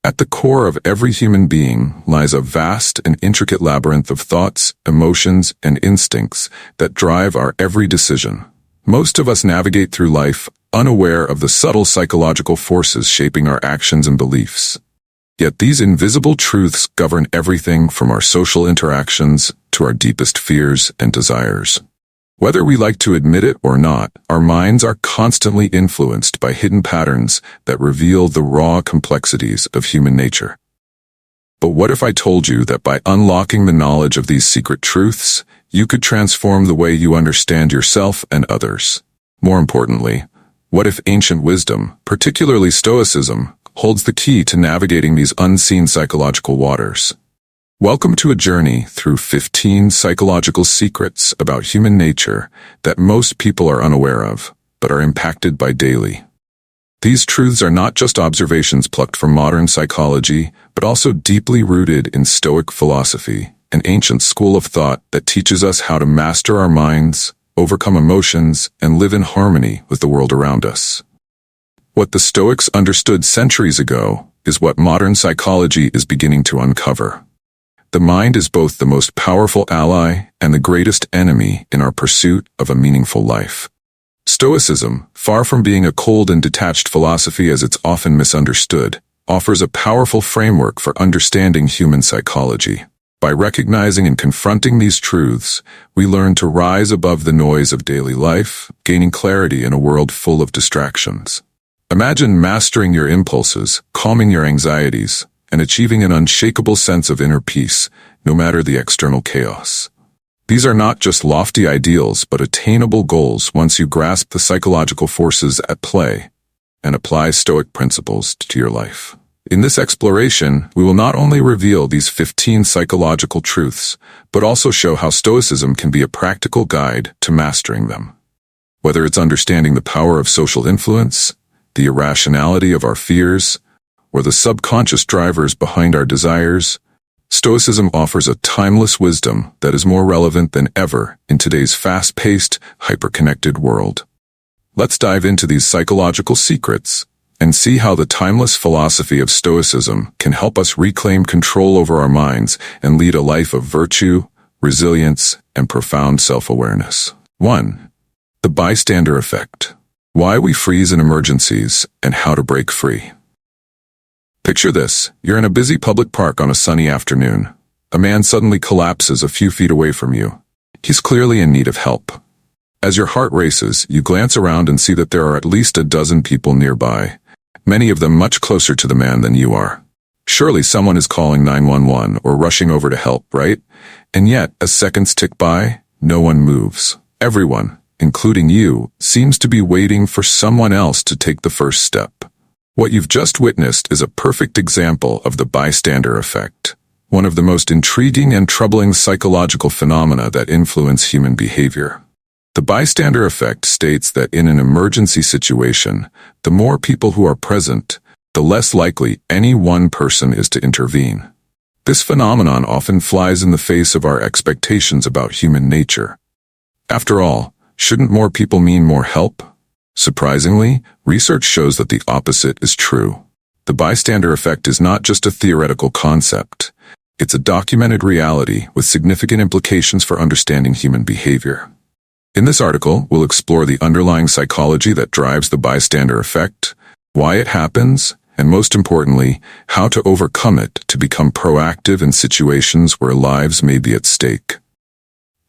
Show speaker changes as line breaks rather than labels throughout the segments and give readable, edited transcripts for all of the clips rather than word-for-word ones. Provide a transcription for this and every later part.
At the core of every human being lies a vast and intricate labyrinth of thoughts, emotions, and instincts that drive our every decision. Most of us navigate through life unaware of the subtle psychological forces shaping our actions and beliefs. Yet these invisible truths govern everything from our social interactions to our deepest fears and desires. Whether we like to admit it or not, our minds are constantly influenced by hidden patterns that reveal the raw complexities of human nature. But what if I told you that by unlocking the knowledge of these secret truths, you could transform the way you understand yourself and others? More importantly, what if ancient wisdom, particularly Stoicism, holds the key to navigating these unseen psychological waters? Welcome to a journey through 15 psychological secrets about human nature that most people are unaware of, but are impacted by daily. These truths are not just observations plucked from modern psychology, but also deeply rooted in Stoic philosophy, an ancient school of thought that teaches us how to master our minds, overcome emotions, and live in harmony with the world around us. What the Stoics understood centuries ago is what modern psychology is beginning to uncover. The mind is both the most powerful ally and the greatest enemy in our pursuit of a meaningful life. Stoicism, far from being a cold and detached philosophy as it's often misunderstood, offers a powerful framework for understanding human psychology. By recognizing and confronting these truths, we learn to rise above the noise of daily life, gaining clarity in a world full of distractions. Imagine mastering your impulses, calming your anxieties, and achieving an unshakable sense of inner peace, no matter the external chaos. These are not just lofty ideals, but attainable goals once you grasp the psychological forces at play and apply Stoic principles to your life. In this exploration, we will not only reveal these 15 psychological truths, but also show how Stoicism can be a practical guide to mastering them. Whether it's understanding the power of social influence, the irrationality of our fears, or the subconscious drivers behind our desires, Stoicism offers a timeless wisdom that is more relevant than ever in today's fast-paced, hyper-connected world. Let's dive into these psychological secrets and see how the timeless philosophy of Stoicism can help us reclaim control over our minds and lead a life of virtue, resilience, and profound self-awareness. 1. The bystander effect. Why we freeze in emergencies and how to break free. Picture this. You're in a busy public park on a sunny afternoon. A man suddenly collapses a few feet away from you. He's clearly in need of help. As your heart races, you glance around and see that there are at least a dozen people nearby, many of them much closer to the man than you are. Surely someone is calling 911 or rushing over to help, right? And yet, as seconds tick by, no one moves. Everyone, including you, seems to be waiting for someone else to take the first step. What you've just witnessed is a perfect example of the bystander effect, one of the most intriguing and troubling psychological phenomena that influence human behavior. The bystander effect states that in an emergency situation, the more people who are present, the less likely any one person is to intervene. This phenomenon often flies in the face of our expectations about human nature. After all, shouldn't more people mean more help? Surprisingly, research shows that the opposite is true. The bystander effect is not just a theoretical concept. It's a documented reality with significant implications for understanding human behavior. In this article, we'll explore the underlying psychology that drives the bystander effect, why it happens, and most importantly, how to overcome it to become proactive in situations where lives may be at stake.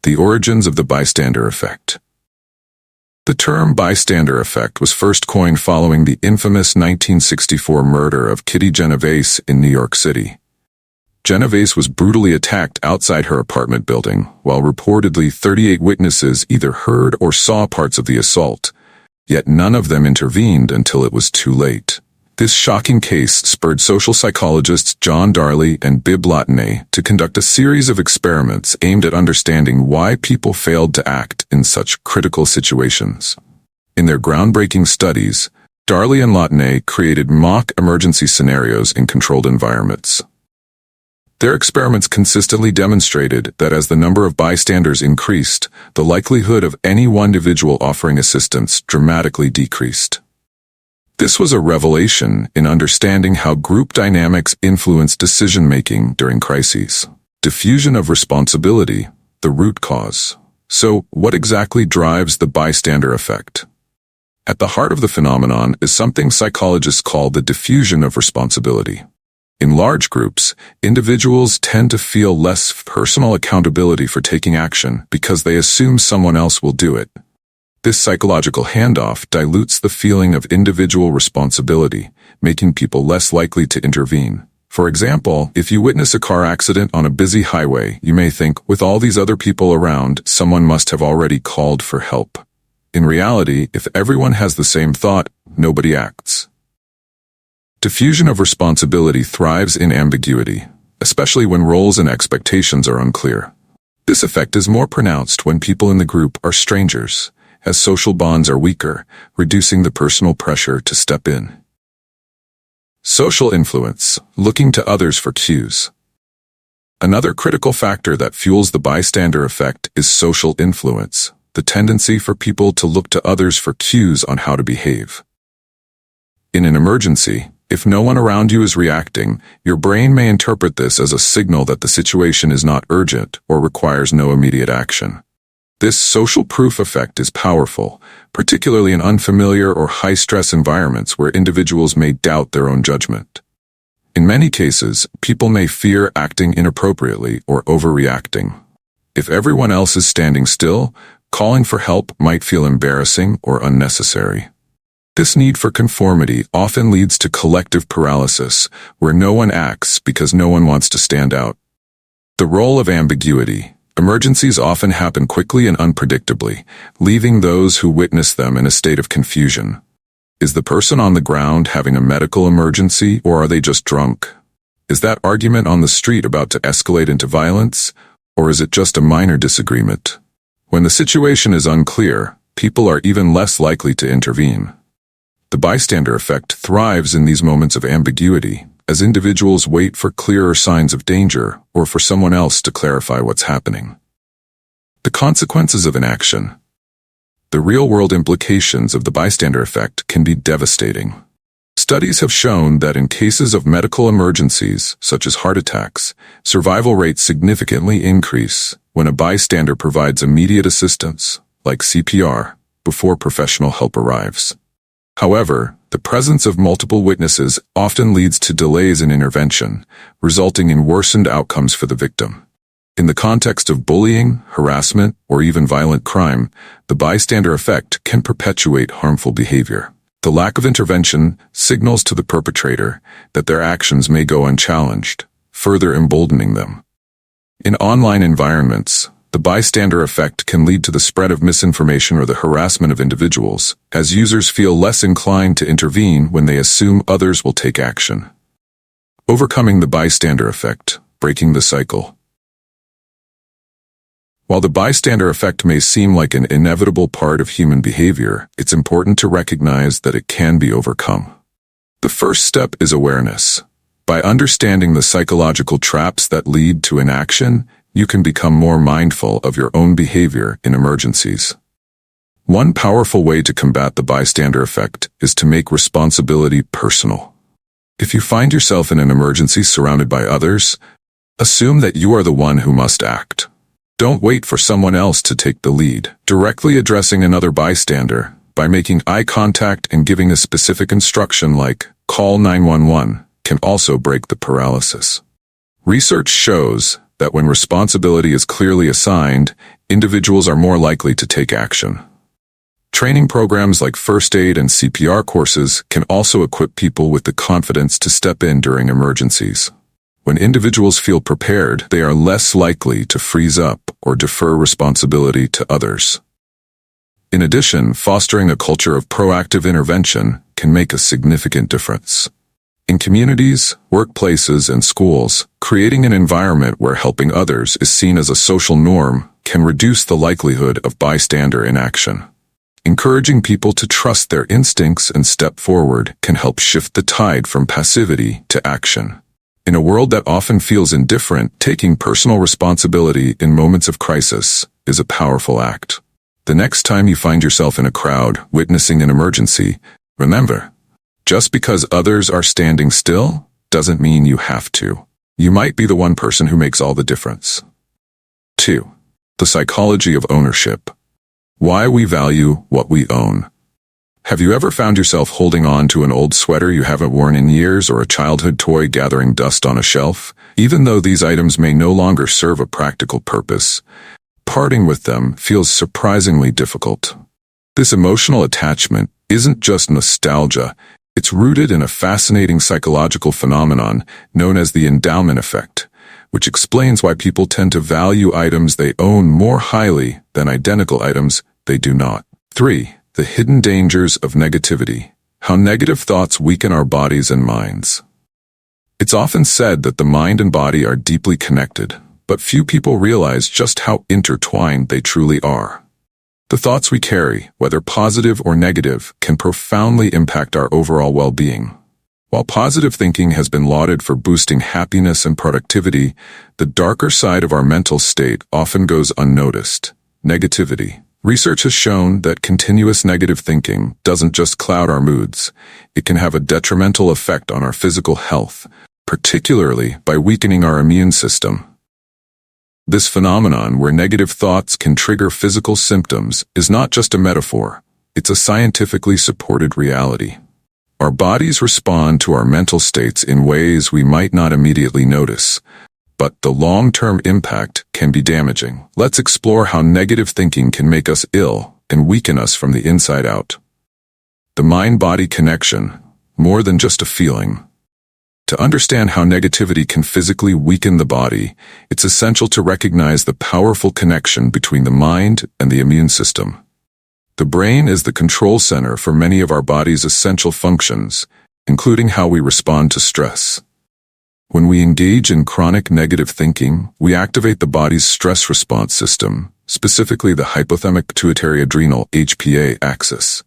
The origins of the bystander effect. The term bystander effect was first coined following the infamous 1964 murder of Kitty Genovese in New York City. Genovese was brutally attacked outside her apartment building, while reportedly 38 witnesses either heard or saw parts of the assault, yet none of them intervened until it was too late. This shocking case spurred social psychologists John Darley and Bibb Latané to conduct a series of experiments aimed at understanding why people failed to act in such critical situations. In their groundbreaking studies, Darley and Latané created mock emergency scenarios in controlled environments. Their experiments consistently demonstrated that as the number of bystanders increased, the likelihood of any one individual offering assistance dramatically decreased. This was a revelation in understanding how group dynamics influence decision-making during crises. Diffusion of responsibility, the root cause. So, what exactly drives the bystander effect? At the heart of the phenomenon is something psychologists call the diffusion of responsibility. In large groups, individuals tend to feel less personal accountability for taking action because they assume someone else will do it. This psychological handoff dilutes the feeling of individual responsibility, making people less likely to intervene. For example, if you witness a car accident on a busy highway, you may think, with all these other people around, someone must have already called for help. In reality, if everyone has the same thought, nobody acts. Diffusion of responsibility thrives in ambiguity, especially when roles and expectations are unclear. This effect is more pronounced when people in the group are strangers, as social bonds are weaker, reducing the personal pressure to step in. Social influence, looking to others for cues. Another critical factor that fuels the bystander effect is social influence, the tendency for people to look to others for cues on how to behave. In an emergency, if no one around you is reacting, your brain may interpret this as a signal that the situation is not urgent or requires no immediate action. This social proof effect is powerful, particularly in unfamiliar or high-stress environments where individuals may doubt their own judgment. In many cases, people may fear acting inappropriately or overreacting. If everyone else is standing still, calling for help might feel embarrassing or unnecessary. This need for conformity often leads to collective paralysis, where no one acts because no one wants to stand out. The role of ambiguity. Emergencies often happen quickly and unpredictably, leaving those who witness them in a state of confusion. Is the person on the ground having a medical emergency, or are they just drunk? Is that argument on the street about to escalate into violence, or is it just a minor disagreement? When the situation is unclear, people are even less likely to intervene. The bystander effect thrives in these moments of ambiguity, as individuals wait for clearer signs of danger or for someone else to clarify what's happening. The consequences of inaction. The real-world implications of the bystander effect can be devastating. Studies have shown that in cases of medical emergencies, such as heart attacks, survival rates significantly increase when a bystander provides immediate assistance, like CPR, before professional help arrives. However, the presence of multiple witnesses often leads to delays in intervention, resulting in worsened outcomes for the victim. In the context of bullying, harassment, or even violent crime, the bystander effect can perpetuate harmful behavior. The lack of intervention signals to the perpetrator that their actions may go unchallenged, further emboldening them. In online environments, the bystander effect can lead to the spread of misinformation or the harassment of individuals, as users feel less inclined to intervene when they assume others will take action. Overcoming the bystander effect, breaking the cycle. While the bystander effect may seem like an inevitable part of human behavior, it's important to recognize that it can be overcome. The first step is awareness. By understanding the psychological traps that lead to inaction, you can become more mindful of your own behavior in emergencies. One powerful way to combat the bystander effect is to make responsibility personal. If you find yourself in an emergency surrounded by others, assume that you are the one who must act. Don't wait for someone else to take the lead. Directly addressing another bystander by making eye contact and giving a specific instruction like, "Call 911, can also break the paralysis. Research shows that when responsibility is clearly assigned, individuals are more likely to take action. Training programs like first aid and CPR courses can also equip people with the confidence to step in during emergencies. When individuals feel prepared, they are less likely to freeze up or defer responsibility to others. In addition, fostering a culture of proactive intervention can make a significant difference. In communities, workplaces, and schools, creating an environment where helping others is seen as a social norm can reduce the likelihood of bystander inaction. Encouraging people to trust their instincts and step forward can help shift the tide from passivity to action. In a world that often feels indifferent, taking personal responsibility in moments of crisis is a powerful act. The next time you find yourself in a crowd witnessing an emergency, remember, Just because others are standing still doesn't mean you have to. You might be the one person who makes all the difference. 2. The psychology of ownership. Why we value what we own. Have you ever found yourself holding on to an old sweater you haven't worn in years or a childhood toy gathering dust on a shelf? Even though these items may no longer serve a practical purpose, parting with them feels surprisingly difficult. This emotional attachment isn't just nostalgia. It's rooted in a fascinating psychological phenomenon known as the endowment effect, which explains why people tend to value items they own more highly than identical items they do not. 3. The hidden dangers of negativity. How negative thoughts weaken our bodies and minds. It's often said that the mind and body are deeply connected, but few people realize just how intertwined they truly are. The thoughts we carry, whether positive or negative, can profoundly impact our overall well-being. While positive thinking has been lauded for boosting happiness and productivity, the darker side of our mental state often goes unnoticed: negativity. Research has shown that continuous negative thinking doesn't just cloud our moods, it can have a detrimental effect on our physical health, particularly by weakening our immune system. This phenomenon, where negative thoughts can trigger physical symptoms, is not just a metaphor, it's a scientifically supported reality. Our bodies respond to our mental states in ways we might not immediately notice, but the long-term impact can be damaging. Let's explore how negative thinking can make us ill and weaken us from the inside out. The mind-body connection, more than just a feeling. To understand how negativity can physically weaken the body, it's essential to recognize the powerful connection between the mind and the immune system. The brain is the control center for many of our body's essential functions, including how we respond to stress. When we engage in chronic negative thinking, we activate the body's stress response system, specifically the hypothalamic-pituitary-adrenal (HPA) axis.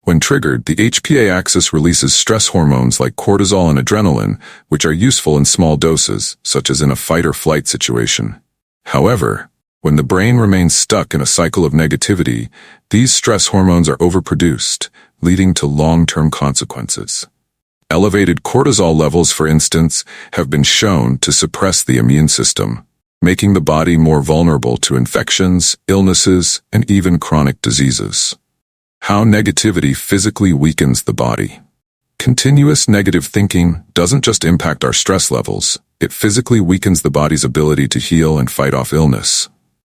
When triggered, the HPA axis releases stress hormones like cortisol and adrenaline, which are useful in small doses, such as in a fight-or-flight situation. However, when the brain remains stuck in a cycle of negativity, these stress hormones are overproduced, leading to long-term consequences. Elevated cortisol levels, for instance, have been shown to suppress the immune system, making the body more vulnerable to infections, illnesses, and even chronic diseases. How negativity physically weakens the body. Continuous negative thinking doesn't just impact our stress levels, it physically weakens the body's ability to heal and fight off illness.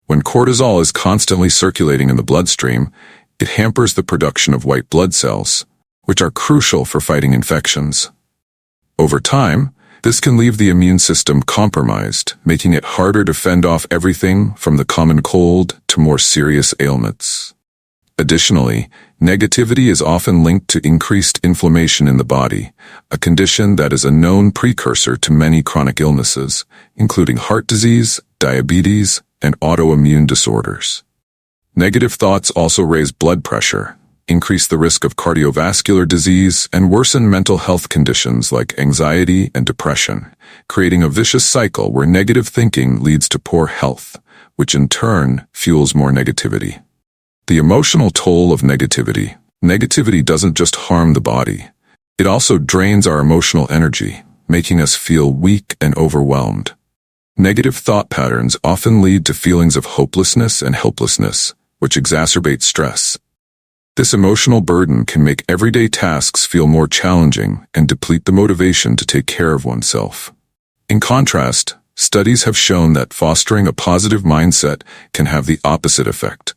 When cortisol is constantly circulating in the bloodstream, it hampers the production of white blood cells, which are crucial for fighting infections. Over time, this can leave the immune system compromised, making it harder to fend off everything from the common cold to more serious ailments. Additionally, negativity is often linked to increased inflammation in the body, a condition that is a known precursor to many chronic illnesses, including heart disease, diabetes, and autoimmune disorders. Negative thoughts also raise blood pressure, increase the risk of cardiovascular disease, and worsen mental health conditions like anxiety and depression, creating a vicious cycle where negative thinking leads to poor health, which in turn fuels more negativity. The emotional toll of negativity. Negativity doesn't just harm the body. It also drains our emotional energy, making us feel weak and overwhelmed. Negative thought patterns often lead to feelings of hopelessness and helplessness, which exacerbate stress. This emotional burden can make everyday tasks feel more challenging and deplete the motivation to take care of oneself. In contrast, studies have shown that fostering a positive mindset can have the opposite effect,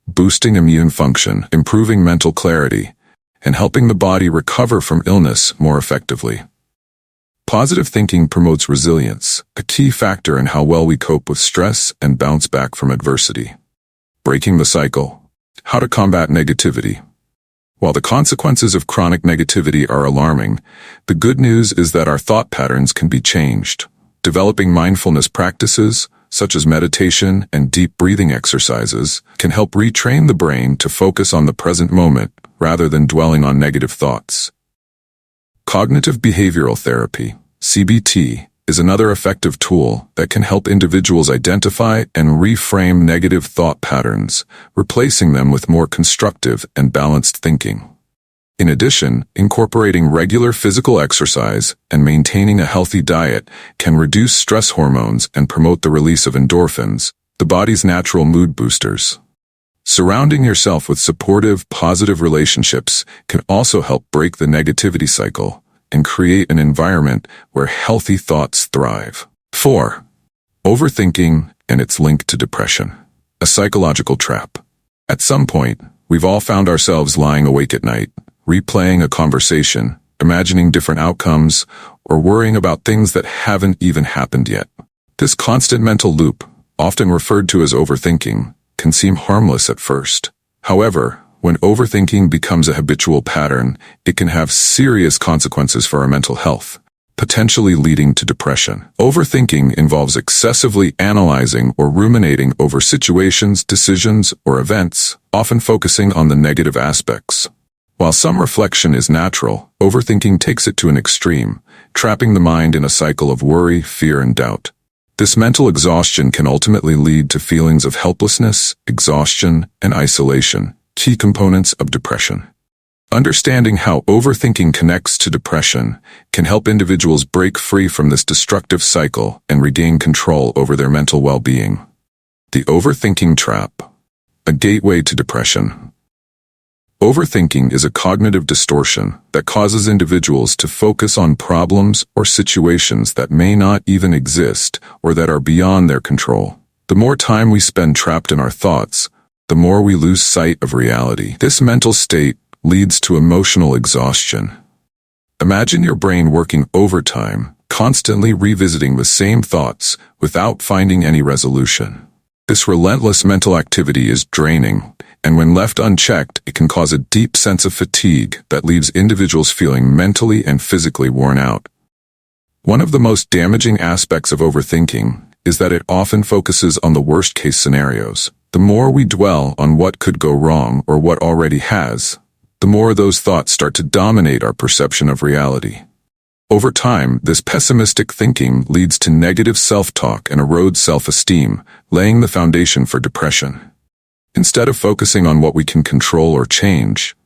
boosting immune function, improving mental clarity, and helping the body recover from illness more effectively. Positive thinking promotes resilience, a key factor in how well we cope with stress and bounce back from adversity. Breaking the cycle. How to combat negativity. While the consequences of chronic negativity are alarming, the good news is that our thought patterns can be changed. Developing mindfulness practices, such as meditation and deep breathing exercises, can help retrain the brain to focus on the present moment rather than dwelling on negative thoughts. Cognitive behavioral therapy, CBT, is another effective tool that can help individuals identify and reframe negative thought patterns, replacing them with more constructive and balanced thinking. In addition, incorporating regular physical exercise and maintaining a healthy diet can reduce stress hormones and promote the release of endorphins, the body's natural mood boosters. Surrounding yourself with supportive, positive relationships can also help break the negativity cycle and create an environment where healthy thoughts thrive. 4. Overthinking and its link to depression. A psychological trap. At some point, we've all found ourselves lying awake at night, replaying a conversation, imagining different outcomes, or worrying about things that haven't even happened yet. This constant mental loop, often referred to as overthinking, can seem harmless at first. However, when overthinking becomes a habitual pattern, it can have serious consequences for our mental health, potentially leading to depression. Overthinking involves excessively analyzing or ruminating over situations, decisions, or events, often focusing on the negative aspects. While some reflection is natural, overthinking takes it to an extreme, trapping the mind in a cycle of worry, fear, and doubt. This mental exhaustion can ultimately lead to feelings of helplessness, exhaustion, and isolation, key components of depression. Understanding how overthinking connects to depression can help individuals break free from this destructive cycle and regain control over their mental well-being. The overthinking trap, a gateway to depression. Overthinking is a cognitive distortion that causes individuals to focus on problems or situations that may not even exist or that are beyond their control. The more time we spend trapped in our thoughts, the more we lose sight of reality. This mental state leads to emotional exhaustion. Imagine your brain working overtime, constantly revisiting the same thoughts without finding any resolution. This relentless mental activity is draining, and when left unchecked, it can cause a deep sense of fatigue that leaves individuals feeling mentally and physically worn out. One of the most damaging aspects of overthinking is that it often focuses on the worst-case scenarios. The more we dwell on what could go wrong or what already has, the more those thoughts start to dominate our perception of reality. Over time, this pessimistic thinking leads to negative self-talk and erodes self-esteem, laying the foundation for depression. Instead of focusing on what we can control or change,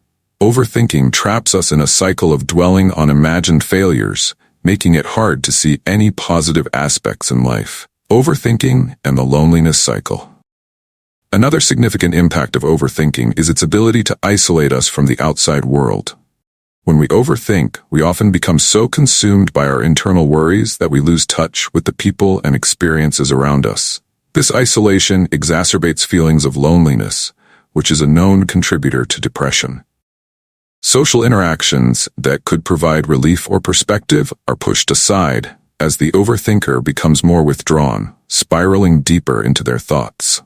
overthinking traps us in a cycle of dwelling on imagined failures, making it hard to see any positive aspects in life. Overthinking and the loneliness cycle. Another significant impact of overthinking is its ability to isolate us from the outside world. When we overthink, we often become so consumed by our internal worries that we lose touch with the people and experiences around us. This isolation exacerbates feelings of loneliness, which is a known contributor to depression. Social interactions that could provide relief or perspective are pushed aside as the overthinker becomes more withdrawn, spiraling deeper into their thoughts.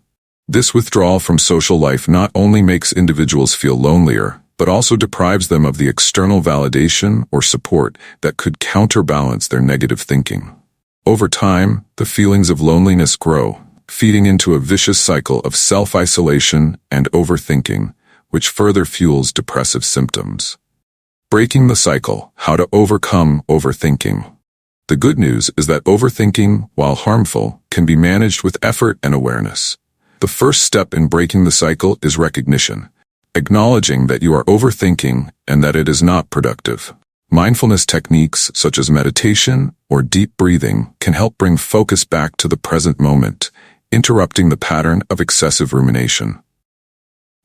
This withdrawal from social life not only makes individuals feel lonelier, but also deprives them of the external validation or support that could counterbalance their negative thinking. Over time, the feelings of loneliness grow, feeding into a vicious cycle of self-isolation and overthinking, which further fuels depressive symptoms. Breaking the cycle, how to overcome overthinking. The good news is that overthinking, while harmful, can be managed with effort and awareness. The first step in breaking the cycle is recognition, acknowledging that you are overthinking and that it is not productive. Mindfulness techniques such as meditation or deep breathing can help bring focus back to the present moment, interrupting the pattern of excessive rumination.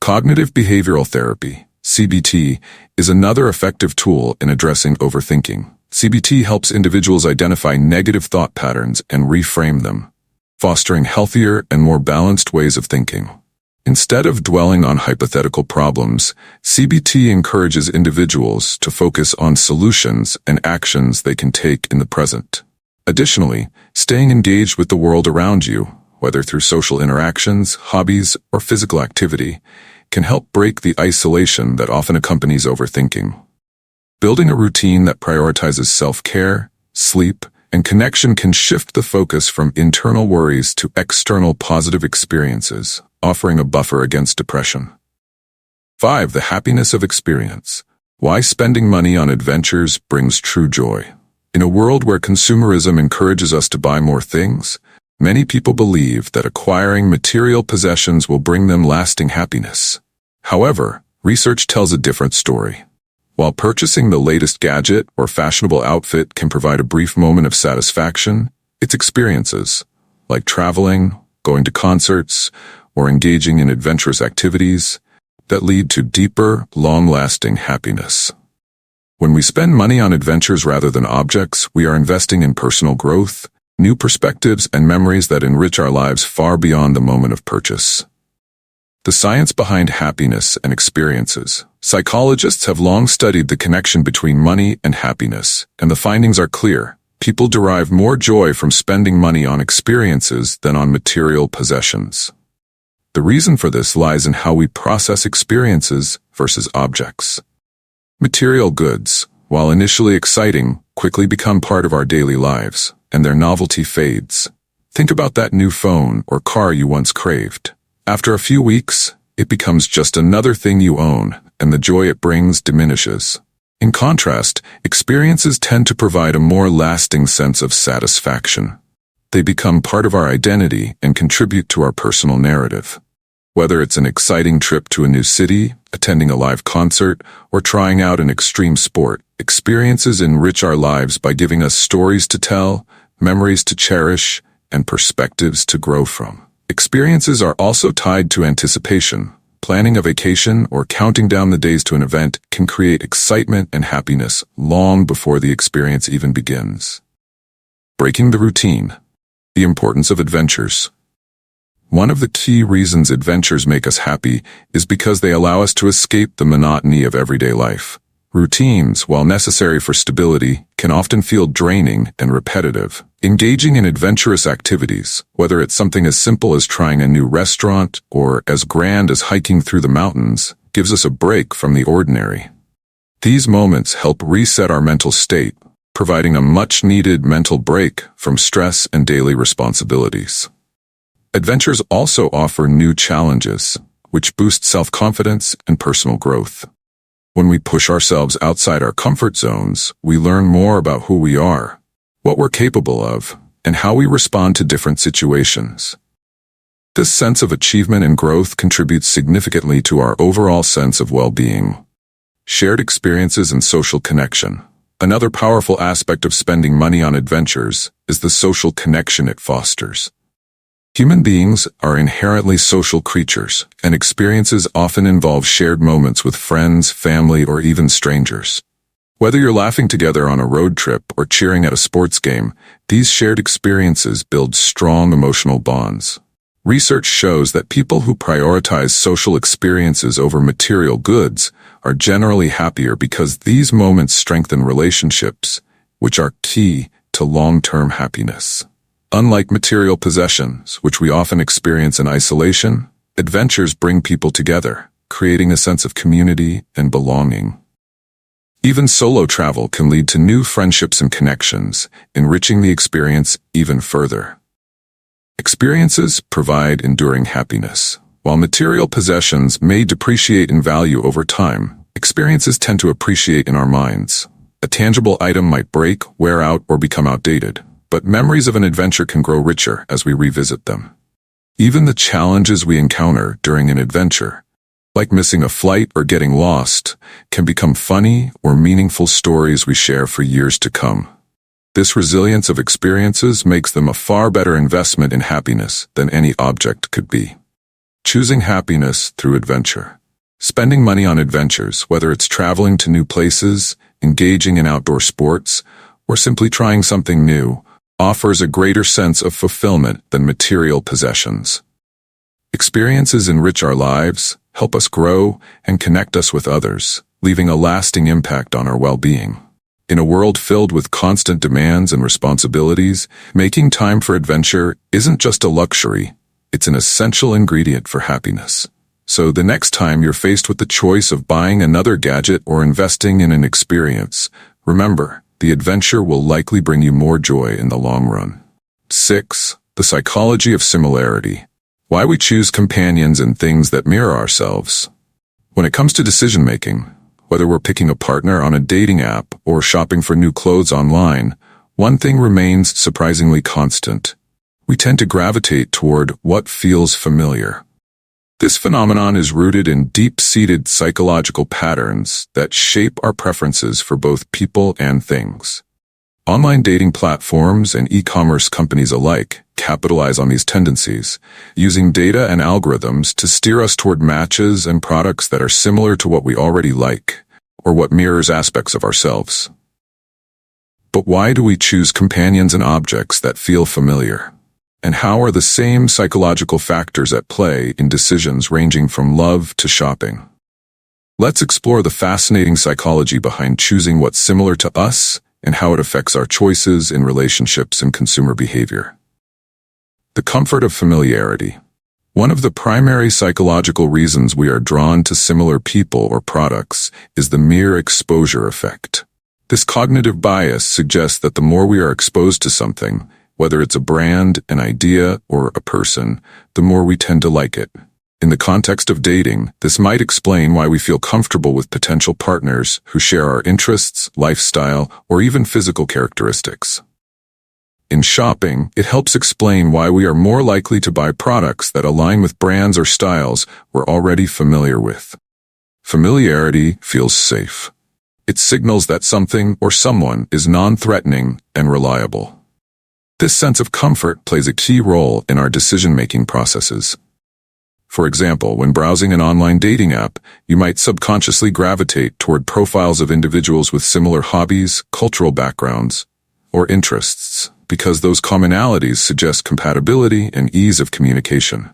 Cognitive behavioral therapy, CBT, is another effective tool in addressing overthinking. CBT helps individuals identify negative thought patterns and reframe them, fostering healthier and more balanced ways of thinking. Instead of dwelling on hypothetical problems, CBT encourages individuals to focus on solutions and actions they can take in the present. Additionally, staying engaged with the world around you, whether through social interactions, hobbies, or physical activity, can help break the isolation that often accompanies overthinking. Building a routine that prioritizes self-care, sleep, and connection can shift the focus from internal worries to external positive experiences, offering a buffer against depression. 5. The happiness of experience. Why spending money on adventures brings true joy. In a world where consumerism encourages us to buy more things, many people believe that acquiring material possessions will bring them lasting happiness. However, research tells a different story. While purchasing the latest gadget or fashionable outfit can provide a brief moment of satisfaction, it's experiences, like traveling, going to concerts, or engaging in adventurous activities, that lead to deeper, long-lasting happiness. When we spend money on adventures rather than objects, we are investing in personal growth, new perspectives, and memories that enrich our lives far beyond the moment of purchase. The science behind happiness and experiences. Psychologists have long studied the connection between money and happiness, and the findings are clear. People derive more joy from spending money on experiences than on material possessions. The reason for this lies in how we process experiences versus objects. Material goods, while initially exciting, quickly become part of our daily lives, and their novelty fades. Think about that new phone or car you once craved. After a few weeks, it becomes just another thing you own, and the joy it brings diminishes. In contrast, experiences tend to provide a more lasting sense of satisfaction. They become part of our identity and contribute to our personal narrative. Whether it's an exciting trip to a new city, attending a live concert, or trying out an extreme sport, experiences enrich our lives by giving us stories to tell, memories to cherish, and perspectives to grow from. Experiences are also tied to anticipation. Planning a vacation or counting down the days to an event can create excitement and happiness long before the experience even begins. Breaking the routine. The importance of adventures. One of the key reasons adventures make us happy is because they allow us to escape the monotony of everyday life. Routines, while necessary for stability, can often feel draining and repetitive. Engaging in adventurous activities, whether it's something as simple as trying a new restaurant or as grand as hiking through the mountains, gives us a break from the ordinary. These moments help reset our mental state, providing a much-needed mental break from stress and daily responsibilities. Adventures also offer new challenges, which boost self-confidence and personal growth. When we push ourselves outside our comfort zones, we learn more about who we are, what we're capable of, and how we respond to different situations. This sense of achievement and growth contributes significantly to our overall sense of well-being. Shared experiences and social connection. Another powerful aspect of spending money on adventures is the social connection it fosters. Human beings are inherently social creatures, and experiences often involve shared moments with friends, family, or even strangers. Whether you're laughing together on a road trip or cheering at a sports game, these shared experiences build strong emotional bonds. Research shows that people who prioritize social experiences over material goods are generally happier because these moments strengthen relationships, which are key to long-term happiness. Unlike material possessions, which we often experience in isolation, adventures bring people together, creating a sense of community and belonging. Even solo travel can lead to new friendships and connections, enriching the experience even further. Experiences provide enduring happiness. While material possessions may depreciate in value over time, experiences tend to appreciate in our minds. A tangible item might break, wear out, or become outdated, but memories of an adventure can grow richer as we revisit them. Even the challenges we encounter during an adventure, like missing a flight or getting lost, can become funny or meaningful stories we share for years to come. This resilience of experiences makes them a far better investment in happiness than any object could be. Choosing happiness through adventure. Spending money on adventures, whether it's traveling to new places, engaging in outdoor sports, or simply trying something new, offers a greater sense of fulfillment than material possessions. Experiences enrich our lives, help us grow, and connect us with others, leaving a lasting impact on our well-being. In a world filled with constant demands and responsibilities, making time for adventure isn't just a luxury, it's an essential ingredient for happiness. So the next time you're faced with the choice of buying another gadget or investing in an experience, remember, the adventure will likely bring you more joy in the long run. 6. The psychology of similarity. Why we choose companions and things that mirror ourselves. When it comes to decision-making, whether we're picking a partner on a dating app or shopping for new clothes online, one thing remains surprisingly constant. We tend to gravitate toward what feels familiar. This phenomenon is rooted in deep-seated psychological patterns that shape our preferences for both people and things. Online dating platforms and e-commerce companies alike capitalize on these tendencies, using data and algorithms to steer us toward matches and products that are similar to what we already like, or what mirrors aspects of ourselves. But why do we choose companions and objects that feel familiar? And how are the same psychological factors at play in decisions ranging from love to shopping? Let's explore the fascinating psychology behind choosing what's similar to us and how it affects our choices in relationships and consumer behavior. The comfort of familiarity. One of the primary psychological reasons we are drawn to similar people or products is the mere exposure effect. This cognitive bias suggests that the more we are exposed to something, whether it's a brand, an idea, or a person, the more we tend to like it. In the context of dating, this might explain why we feel comfortable with potential partners who share our interests, lifestyle, or even physical characteristics. In shopping, it helps explain why we are more likely to buy products that align with brands or styles we're already familiar with. Familiarity feels safe. It signals that something or someone is non-threatening and reliable. This sense of comfort plays a key role in our decision-making processes. For example, when browsing an online dating app, you might subconsciously gravitate toward profiles of individuals with similar hobbies, cultural backgrounds, or interests, because those commonalities suggest compatibility and ease of communication.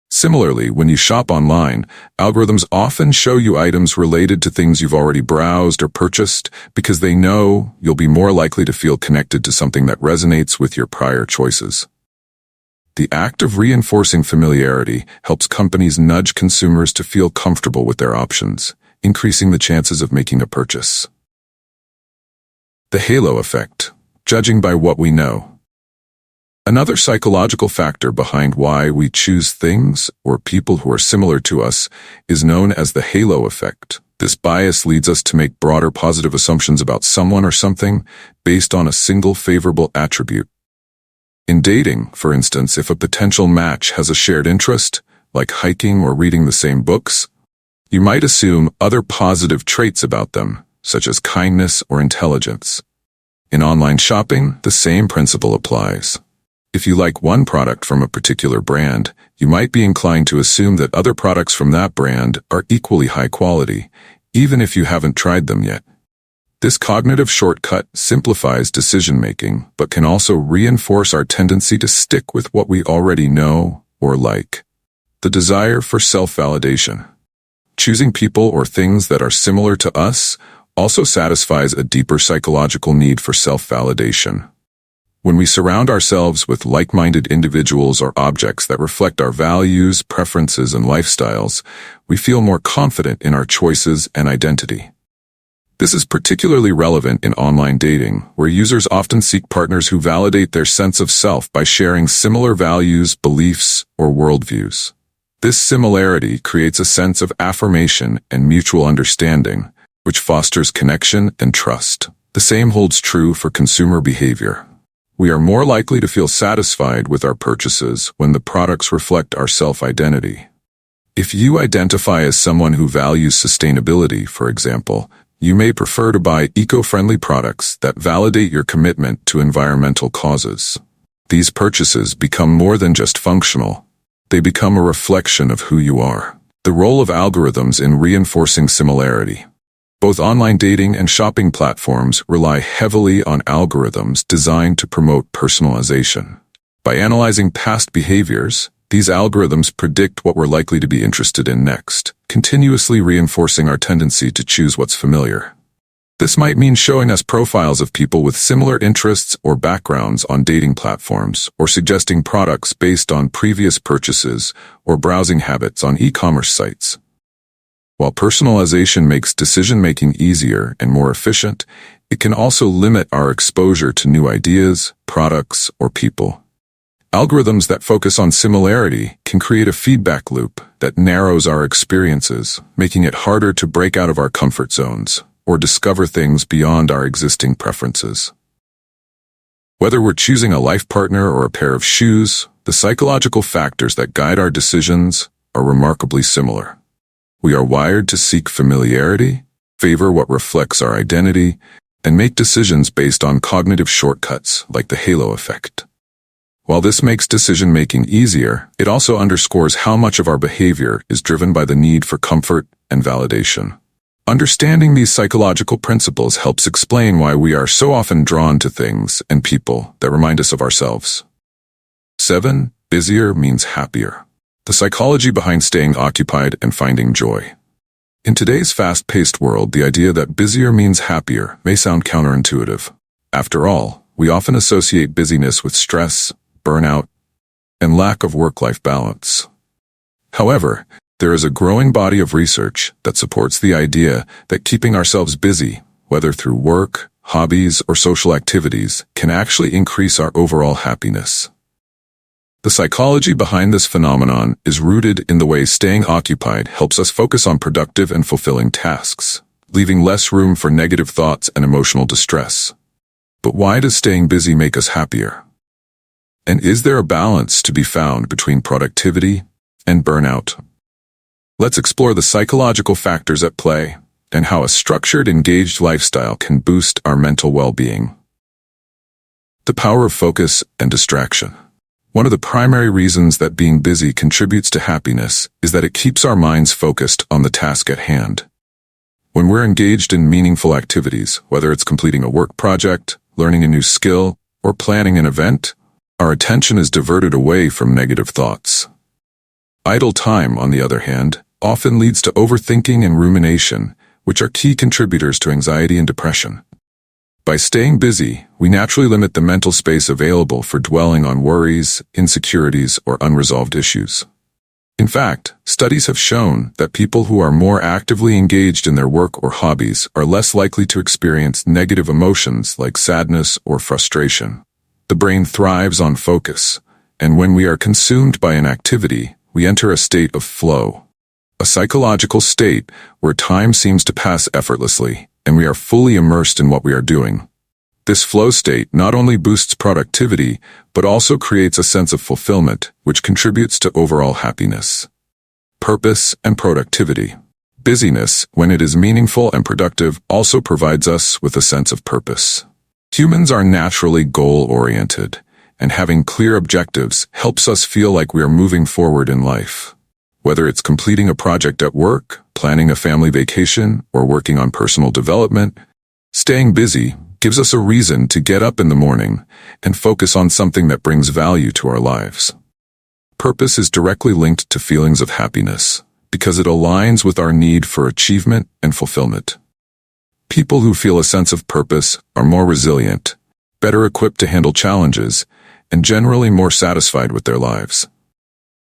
Similarly, when you shop online, algorithms often show you items related to things you've already browsed or purchased because they know you'll be more likely to feel connected to something that resonates with your prior choices. The act of reinforcing familiarity helps companies nudge consumers to feel comfortable with their options, increasing the chances of making a purchase. The halo effect, judging by what we know. Another psychological factor behind why we choose things or people who are similar to us is known as the halo effect. This bias leads us to make broader positive assumptions about someone or something based on a single favorable attribute. In dating, for instance, if a potential match has a shared interest, like hiking or reading the same books, you might assume other positive traits about them, such as kindness or intelligence. In online shopping, the same principle applies. If you like one product from a particular brand, you might be inclined to assume that other products from that brand are equally high quality, even if you haven't tried them yet. This cognitive shortcut simplifies decision-making, but can also reinforce our tendency to stick with what we already know or like. The desire for self-validation. Choosing people or things that are similar to us also satisfies a deeper psychological need for self-validation. When we surround ourselves with like-minded individuals or objects that reflect our values, preferences, and lifestyles, we feel more confident in our choices and identity. This is particularly relevant in online dating, where users often seek partners who validate their sense of self by sharing similar values, beliefs, or worldviews. This similarity creates a sense of affirmation and mutual understanding, which fosters connection and trust. The same holds true for consumer behavior. We are more likely to feel satisfied with our purchases when the products reflect our self-identity. If you identify as someone who values sustainability, for example, you may prefer to buy eco-friendly products that validate your commitment to environmental causes. These purchases become more than just functional. They become a reflection of who you are. The role of algorithms in reinforcing similarity. Both online dating and shopping platforms rely heavily on algorithms designed to promote personalization. By analyzing past behaviors, these algorithms predict what we're likely to be interested in next, continuously reinforcing our tendency to choose what's familiar. This might mean showing us profiles of people with similar interests or backgrounds on dating platforms, or suggesting products based on previous purchases or browsing habits on e-commerce sites. While personalization makes decision-making easier and more efficient, it can also limit our exposure to new ideas, products, or people. Algorithms that focus on similarity can create a feedback loop that narrows our experiences, making it harder to break out of our comfort zones or discover things beyond our existing preferences. Whether we're choosing a life partner or a pair of shoes, the psychological factors that guide our decisions are remarkably similar. We are wired to seek familiarity, favor what reflects our identity, and make decisions based on cognitive shortcuts like the halo effect. While this makes decision-making easier, it also underscores how much of our behavior is driven by the need for comfort and validation. Understanding these psychological principles helps explain why we are so often drawn to things and people that remind us of ourselves. 7. Busier means happier. The psychology behind staying occupied and finding joy. In today's fast-paced world, the idea that busier means happier may sound counterintuitive. After all, we often associate busyness with stress, burnout, and lack of work-life balance. However, there is a growing body of research that supports the idea that keeping ourselves busy, whether through work, hobbies, or social activities, can actually increase our overall happiness. The psychology behind this phenomenon is rooted in the way staying occupied helps us focus on productive and fulfilling tasks, leaving less room for negative thoughts and emotional distress. But why does staying busy make us happier? And is there a balance to be found between productivity and burnout? Let's explore the psychological factors at play and how a structured, engaged lifestyle can boost our mental well-being. The power of focus and distraction. One of the primary reasons that being busy contributes to happiness is that it keeps our minds focused on the task at hand. When we're engaged in meaningful activities, whether it's completing a work project, learning a new skill, or planning an event, our attention is diverted away from negative thoughts. Idle time, on the other hand, often leads to overthinking and rumination, which are key contributors to anxiety and depression. By staying busy, we naturally limit the mental space available for dwelling on worries, insecurities, or unresolved issues. In fact, studies have shown that people who are more actively engaged in their work or hobbies are less likely to experience negative emotions like sadness or frustration. The brain thrives on focus, and when we are consumed by an activity, we enter a state of flow, a psychological state where time seems to pass effortlessly, and we are fully immersed in what we are doing. This flow state not only boosts productivity, but also creates a sense of fulfillment, which contributes to overall happiness. Purpose and productivity. Busyness, when it is meaningful and productive, also provides us with a sense of purpose. Humans are naturally goal-oriented, and having clear objectives helps us feel like we are moving forward in life. Whether it's completing a project at work, planning a family vacation, or working on personal development, staying busy gives us a reason to get up in the morning and focus on something that brings value to our lives. Purpose is directly linked to feelings of happiness because it aligns with our need for achievement and fulfillment. People who feel a sense of purpose are more resilient, better equipped to handle challenges, and generally more satisfied with their lives.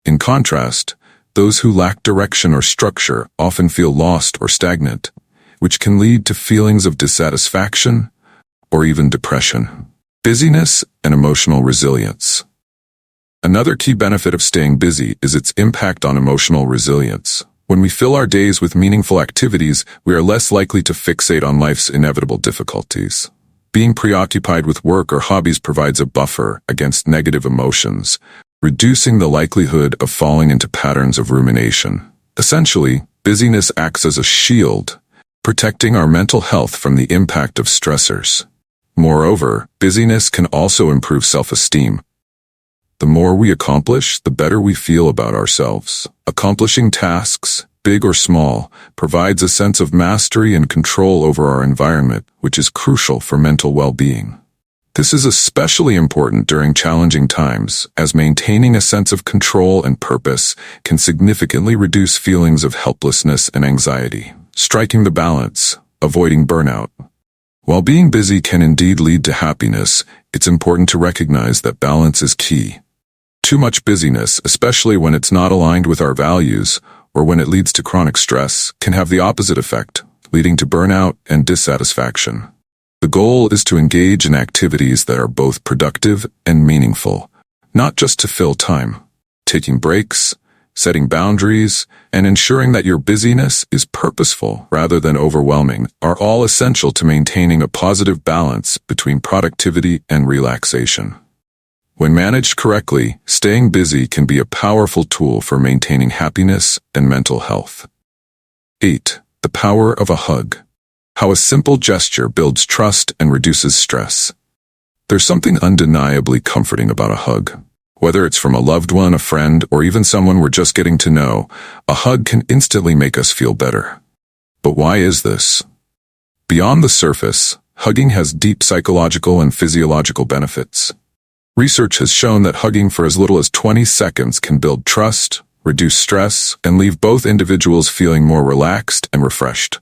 In contrast, those who lack direction or structure often feel lost or stagnant, which can lead to feelings of dissatisfaction or even depression. Busyness and emotional resilience. Another key benefit of staying busy is its impact on emotional resilience. When we fill our days with meaningful activities, we are less likely to fixate on life's inevitable difficulties. Being preoccupied with work or hobbies provides a buffer against negative emotions, reducing the likelihood of falling into patterns of rumination. Essentially, busyness acts as a shield, protecting our mental health from the impact of stressors. Moreover, busyness can also improve self-esteem. The more we accomplish, the better we feel about ourselves. Accomplishing tasks, big or small, provides a sense of mastery and control over our environment, which is crucial for mental well-being. This is especially important during challenging times, as maintaining a sense of control and purpose can significantly reduce feelings of helplessness and anxiety. Striking the balance, avoiding burnout. While being busy can indeed lead to happiness, it's important to recognize that balance is key. Too much busyness, especially when it's not aligned with our values, or when it leads to chronic stress, can have the opposite effect, leading to burnout and dissatisfaction. The goal is to engage in activities that are both productive and meaningful, not just to fill time. Taking breaks, setting boundaries, and ensuring that your busyness is purposeful rather than overwhelming are all essential to maintaining a positive balance between productivity and relaxation. When managed correctly, staying busy can be a powerful tool for maintaining happiness and mental health. 8. The power of a hug. How a simple gesture builds trust and reduces stress. There's something undeniably comforting about a hug. Whether it's from a loved one, a friend, or even someone we're just getting to know, a hug can instantly make us feel better. But why is this? Beyond the surface, hugging has deep psychological and physiological benefits. Research has shown that hugging for as little as 20 seconds can build trust, reduce stress, and leave both individuals feeling more relaxed and refreshed.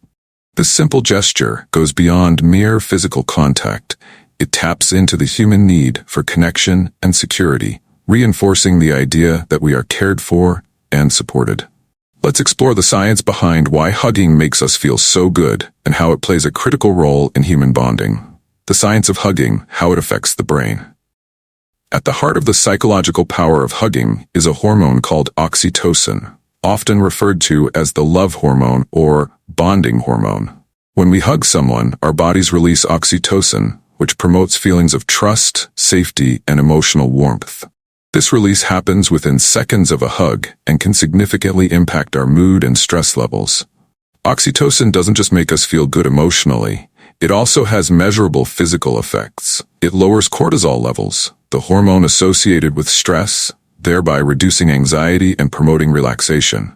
This simple gesture goes beyond mere physical contact. It taps into the human need for connection and security, reinforcing the idea that we are cared for and supported. Let's explore the science behind why hugging makes us feel so good and how it plays a critical role in human bonding. The science of hugging, how it affects the brain. At the heart of the psychological power of hugging is a hormone called oxytocin, often referred to as the love hormone or bonding hormone. When we hug someone, our bodies release oxytocin, which promotes feelings of trust, safety, and emotional warmth. This release happens within seconds of a hug and can significantly impact our mood and stress levels. Oxytocin doesn't just make us feel good emotionally, it also has measurable physical effects. It lowers cortisol levels, the hormone associated with stress, thereby reducing anxiety and promoting relaxation.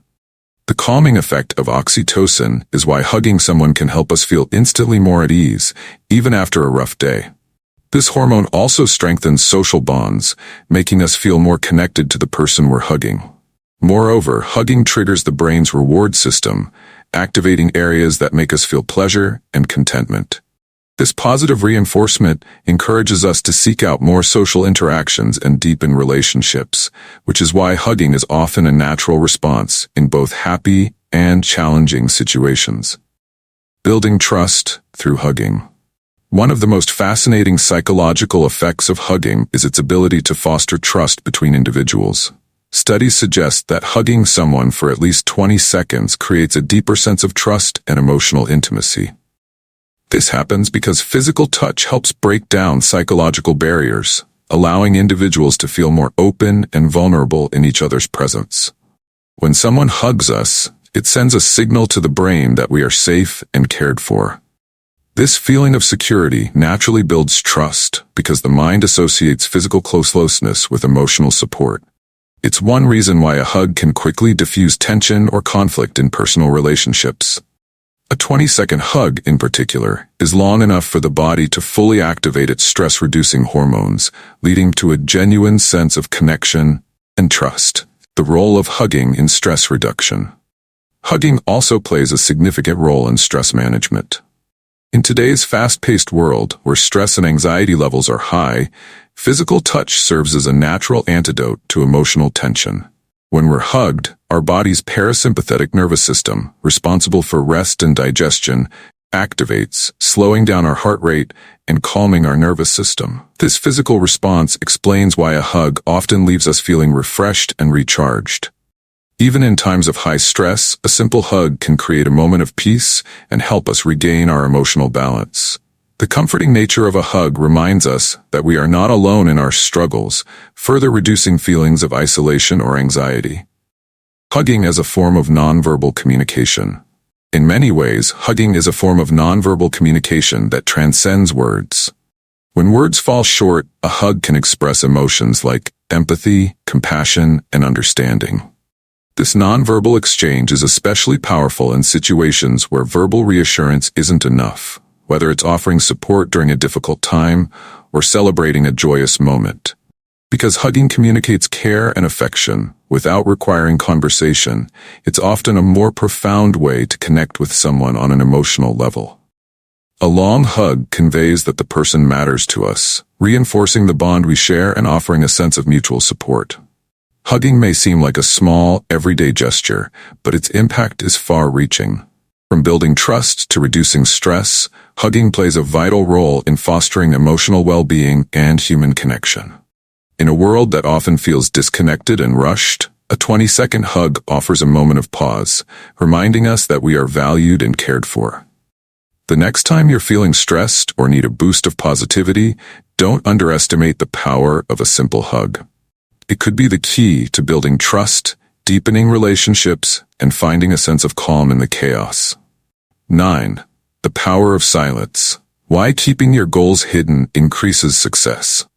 The calming effect of oxytocin is why hugging someone can help us feel instantly more at ease, even after a rough day. This hormone also strengthens social bonds, making us feel more connected to the person we're hugging. Moreover, hugging triggers the brain's reward system, activating areas that make us feel pleasure and contentment. This positive reinforcement encourages us to seek out more social interactions and deepen relationships, which is why hugging is often a natural response in both happy and challenging situations. Building trust through hugging. One of the most fascinating psychological effects of hugging is its ability to foster trust between individuals. Studies suggest that hugging someone for at least 20 seconds creates a deeper sense of trust and emotional intimacy. This happens because physical touch helps break down psychological barriers, allowing individuals to feel more open and vulnerable in each other's presence. When someone hugs us, it sends a signal to the brain that we are safe and cared for. This feeling of security naturally builds trust because the mind associates physical closeness with emotional support. It's one reason why a hug can quickly diffuse tension or conflict in personal relationships. A 20-second hug, in particular, is long enough for the body to fully activate its stress-reducing hormones, leading to a genuine sense of connection and trust. The role of hugging in stress reduction. Hugging also plays a significant role in stress management. In today's fast-paced world, where stress and anxiety levels are high, physical touch serves as a natural antidote to emotional tension. When we're hugged, our body's parasympathetic nervous system, responsible for rest and digestion, activates, slowing down our heart rate and calming our nervous system. This physical response explains why a hug often leaves us feeling refreshed and recharged. Even in times of high stress, a simple hug can create a moment of peace and help us regain our emotional balance. The comforting nature of a hug reminds us that we are not alone in our struggles, further reducing feelings of isolation or anxiety. Hugging as a form of nonverbal communication. In many ways, hugging is a form of nonverbal communication that transcends words. When words fall short, a hug can express emotions like empathy, compassion, and understanding. This nonverbal exchange is especially powerful in situations where verbal reassurance isn't enough, whether it's offering support during a difficult time or celebrating a joyous moment. Because hugging communicates care and affection without requiring conversation, it's often a more profound way to connect with someone on an emotional level. A long hug conveys that the person matters to us, reinforcing the bond we share and offering a sense of mutual support. Hugging may seem like a small, everyday gesture, but its impact is far-reaching. From building trust to reducing stress, hugging plays a vital role in fostering emotional well-being and human connection. In a world that often feels disconnected and rushed, a 20-second hug offers a moment of pause, reminding us that we are valued and cared for. The next time you're feeling stressed or need a boost of positivity, Don't underestimate the power of a simple hug. It could be the key to building trust, deepening relationships, and finding a sense of calm in the chaos. 9. The power of silence. Why keeping your goals hidden increases success.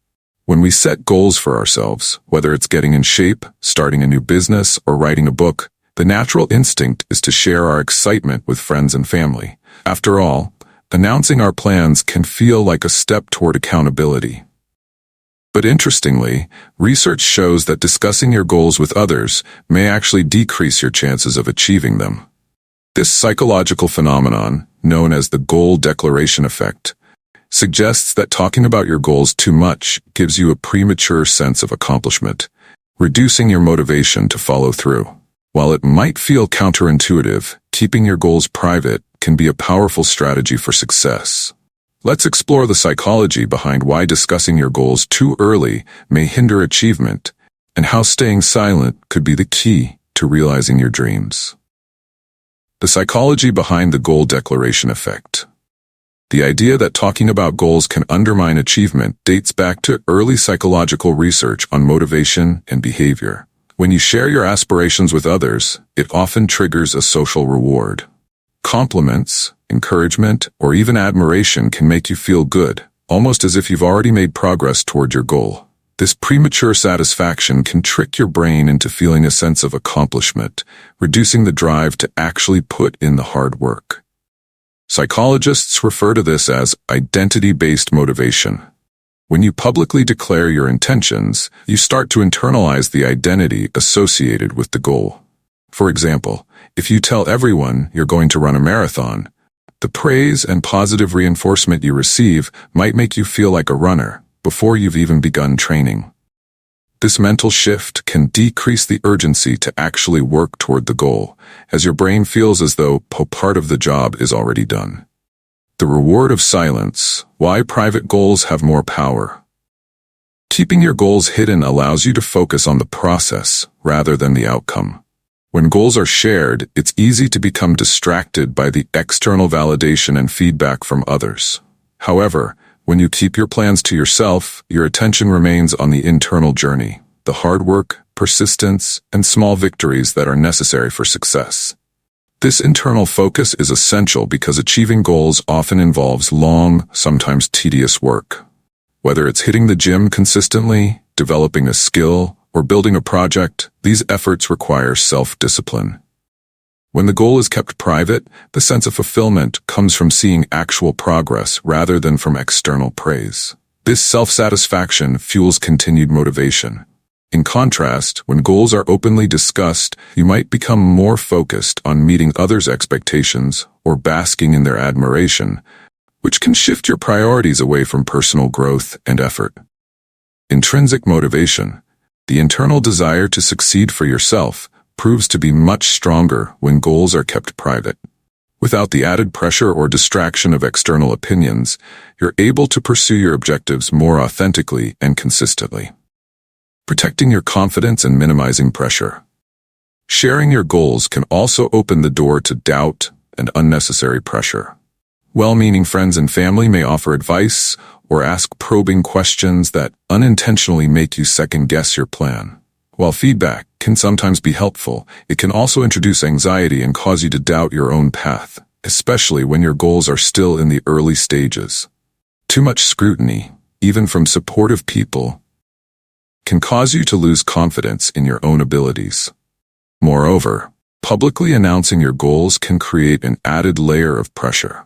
When we set goals for ourselves, whether it's getting in shape, starting a new business, or writing a book, the natural instinct is to share our excitement with friends and family. After all, announcing our plans can feel like a step toward accountability. But interestingly, research shows that discussing your goals with others may actually decrease your chances of achieving them. This psychological phenomenon, known as the goal declaration effect, suggests that talking about your goals too much gives you a premature sense of accomplishment, reducing your motivation to follow through. While it might feel counterintuitive, keeping your goals private can be a powerful strategy for success. Let's explore the psychology behind why discussing your goals too early may hinder achievement, and how staying silent could be the key to realizing your dreams. The psychology behind the goal declaration effect. The idea that talking about goals can undermine achievement dates back to early psychological research on motivation and behavior. When you share your aspirations with others, it often triggers a social reward. Compliments, encouragement, or even admiration can make you feel good, almost as if you've already made progress toward your goal. This premature satisfaction can trick your brain into feeling a sense of accomplishment, reducing the drive to actually put in the hard work. Psychologists refer to this as identity-based motivation. When you publicly declare your intentions, you start to internalize the identity associated with the goal. For example, if you tell everyone you're going to run a marathon, the praise and positive reinforcement you receive might make you feel like a runner before you've even begun training. This mental shift can decrease the urgency to actually work toward the goal, as your brain feels as though part of the job is already done. The reward of silence. Why private goals have more power. Keeping your goals hidden allows you to focus on the process rather than the outcome. When goals are shared, it's easy to become distracted by the external validation and feedback from others. However, when you keep your plans to yourself, your attention remains on the internal journey, the hard work, persistence, and small victories that are necessary for success. This internal focus is essential because achieving goals often involves long, sometimes tedious work. Whether it's hitting the gym consistently, developing a skill, or building a project, these efforts require self-discipline. When the goal is kept private, the sense of fulfillment comes from seeing actual progress rather than from external praise. This self-satisfaction fuels continued motivation. In contrast, when goals are openly discussed, you might become more focused on meeting others' expectations or basking in their admiration, which can shift your priorities away from personal growth and effort. Intrinsic motivation. The internal desire to succeed for yourself proves to be much stronger when goals are kept private. Without the added pressure or distraction of external opinions, you're able to pursue your objectives more authentically and consistently. Protecting your confidence and minimizing pressure. Sharing your goals can also open the door to doubt and unnecessary pressure. Well-meaning friends and family may offer advice or ask probing questions that unintentionally make you second-guess your plan. While feedback can sometimes be helpful, it can also introduce anxiety and cause you to doubt your own path, especially when your goals are still in the early stages. Too much scrutiny, even from supportive people, can cause you to lose confidence in your own abilities. Moreover, publicly announcing your goals can create an added layer of pressure.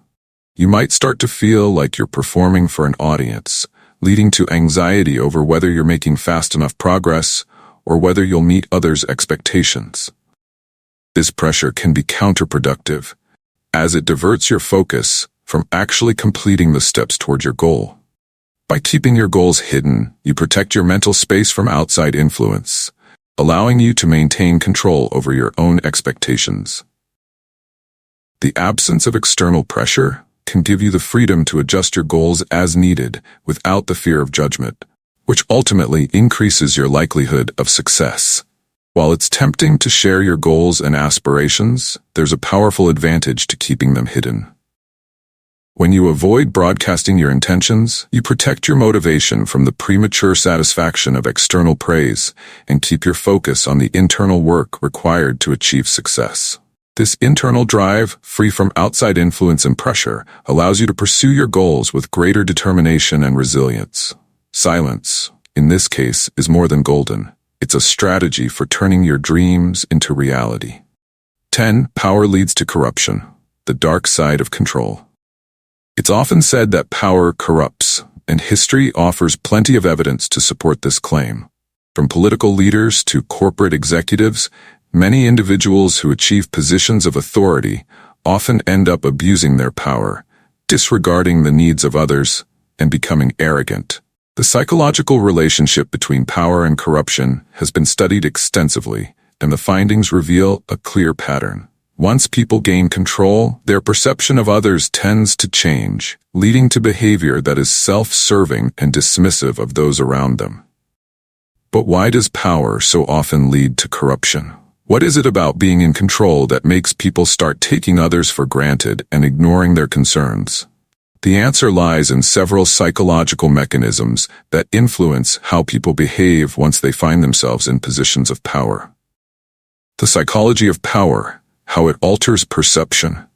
You might start to feel like you're performing for an audience, leading to anxiety over whether you're making fast enough progress or whether you'll meet others' expectations. This pressure can be counterproductive, as it diverts your focus from actually completing the steps toward your goal. By keeping your goals hidden, you protect your mental space from outside influence, allowing you to maintain control over your own expectations. The absence of external pressure can give you the freedom to adjust your goals as needed without the fear of judgment, which ultimately increases your likelihood of success. While it's tempting to share your goals and aspirations, there's a powerful advantage to keeping them hidden. When you avoid broadcasting your intentions, you protect your motivation from the premature satisfaction of external praise and keep your focus on the internal work required to achieve success. This internal drive, free from outside influence and pressure, allows you to pursue your goals with greater determination and resilience. Silence, in this case, is more than golden. It's a strategy for turning your dreams into reality. 10. Power leads to corruption, the dark side of control. It's often said that power corrupts, and history offers plenty of evidence to support this claim. From political leaders to corporate executives, many individuals who achieve positions of authority often end up abusing their power, disregarding the needs of others, and becoming arrogant. The psychological relationship between power and corruption has been studied extensively, and the findings reveal a clear pattern. Once people gain control, their perception of others tends to change, leading to behavior that is self-serving and dismissive of those around them. But why does power so often lead to corruption? What is it about being in control that makes people start taking others for granted and ignoring their concerns? The answer lies in several psychological mechanisms that influence how people behave once they find themselves in positions of power. The psychology of power, how it alters perception.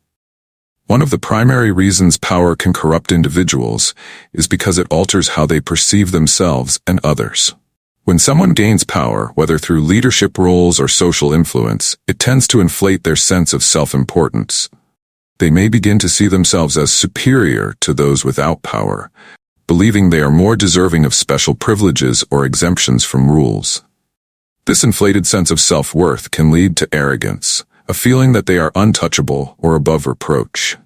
One of the primary reasons power can corrupt individuals is because it alters how they perceive themselves and others. When someone gains power, whether through leadership roles or social influence, it tends to inflate their sense of self-importance. They may begin to see themselves as superior to those without power, believing they are more deserving of special privileges or exemptions from rules. This inflated sense of self-worth can lead to arrogance, a feeling that they are untouchable or above reproach.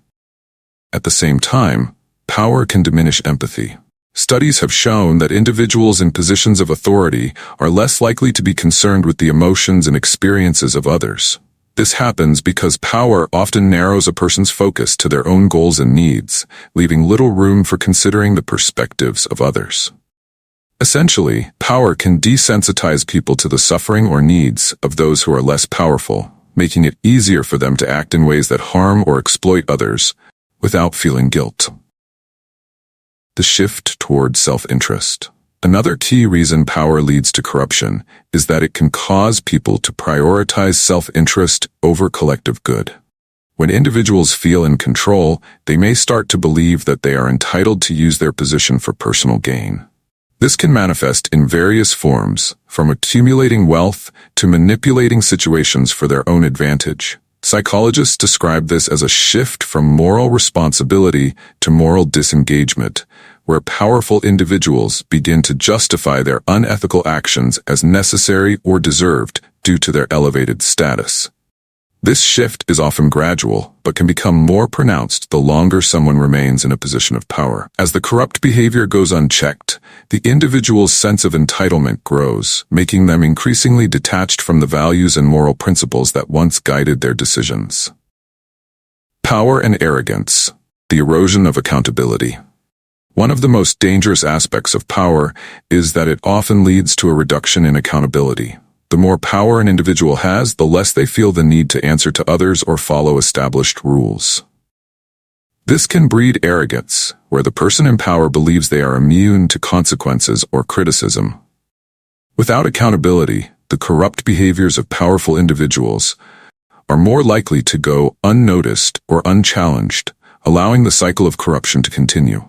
At the same time, power can diminish empathy. Studies have shown that individuals in positions of authority are less likely to be concerned with the emotions and experiences of others. This happens because power often narrows a person's focus to their own goals and needs, leaving little room for considering the perspectives of others. Essentially, power can desensitize people to the suffering or needs of those who are less powerful, making it easier for them to act in ways that harm or exploit others without feeling guilt. The shift toward self-interest. Another key reason power leads to corruption is that it can cause people to prioritize self-interest over collective good. When individuals feel in control, they may start to believe that they are entitled to use their position for personal gain. This can manifest in various forms, from accumulating wealth to manipulating situations for their own advantage. Psychologists describe this as a shift from moral responsibility to moral disengagement, where powerful individuals begin to justify their unethical actions as necessary or deserved due to their elevated status. This shift is often gradual, but can become more pronounced the longer someone remains in a position of power. As the corrupt behavior goes unchecked, the individual's sense of entitlement grows, making them increasingly detached from the values and moral principles that once guided their decisions. Power and arrogance, the erosion of accountability. One of the most dangerous aspects of power is that it often leads to a reduction in accountability. The more power an individual has, the less they feel the need to answer to others or follow established rules. This can breed arrogance, where the person in power believes they are immune to consequences or criticism. Without accountability, the corrupt behaviors of powerful individuals are more likely to go unnoticed or unchallenged, allowing the cycle of corruption to continue.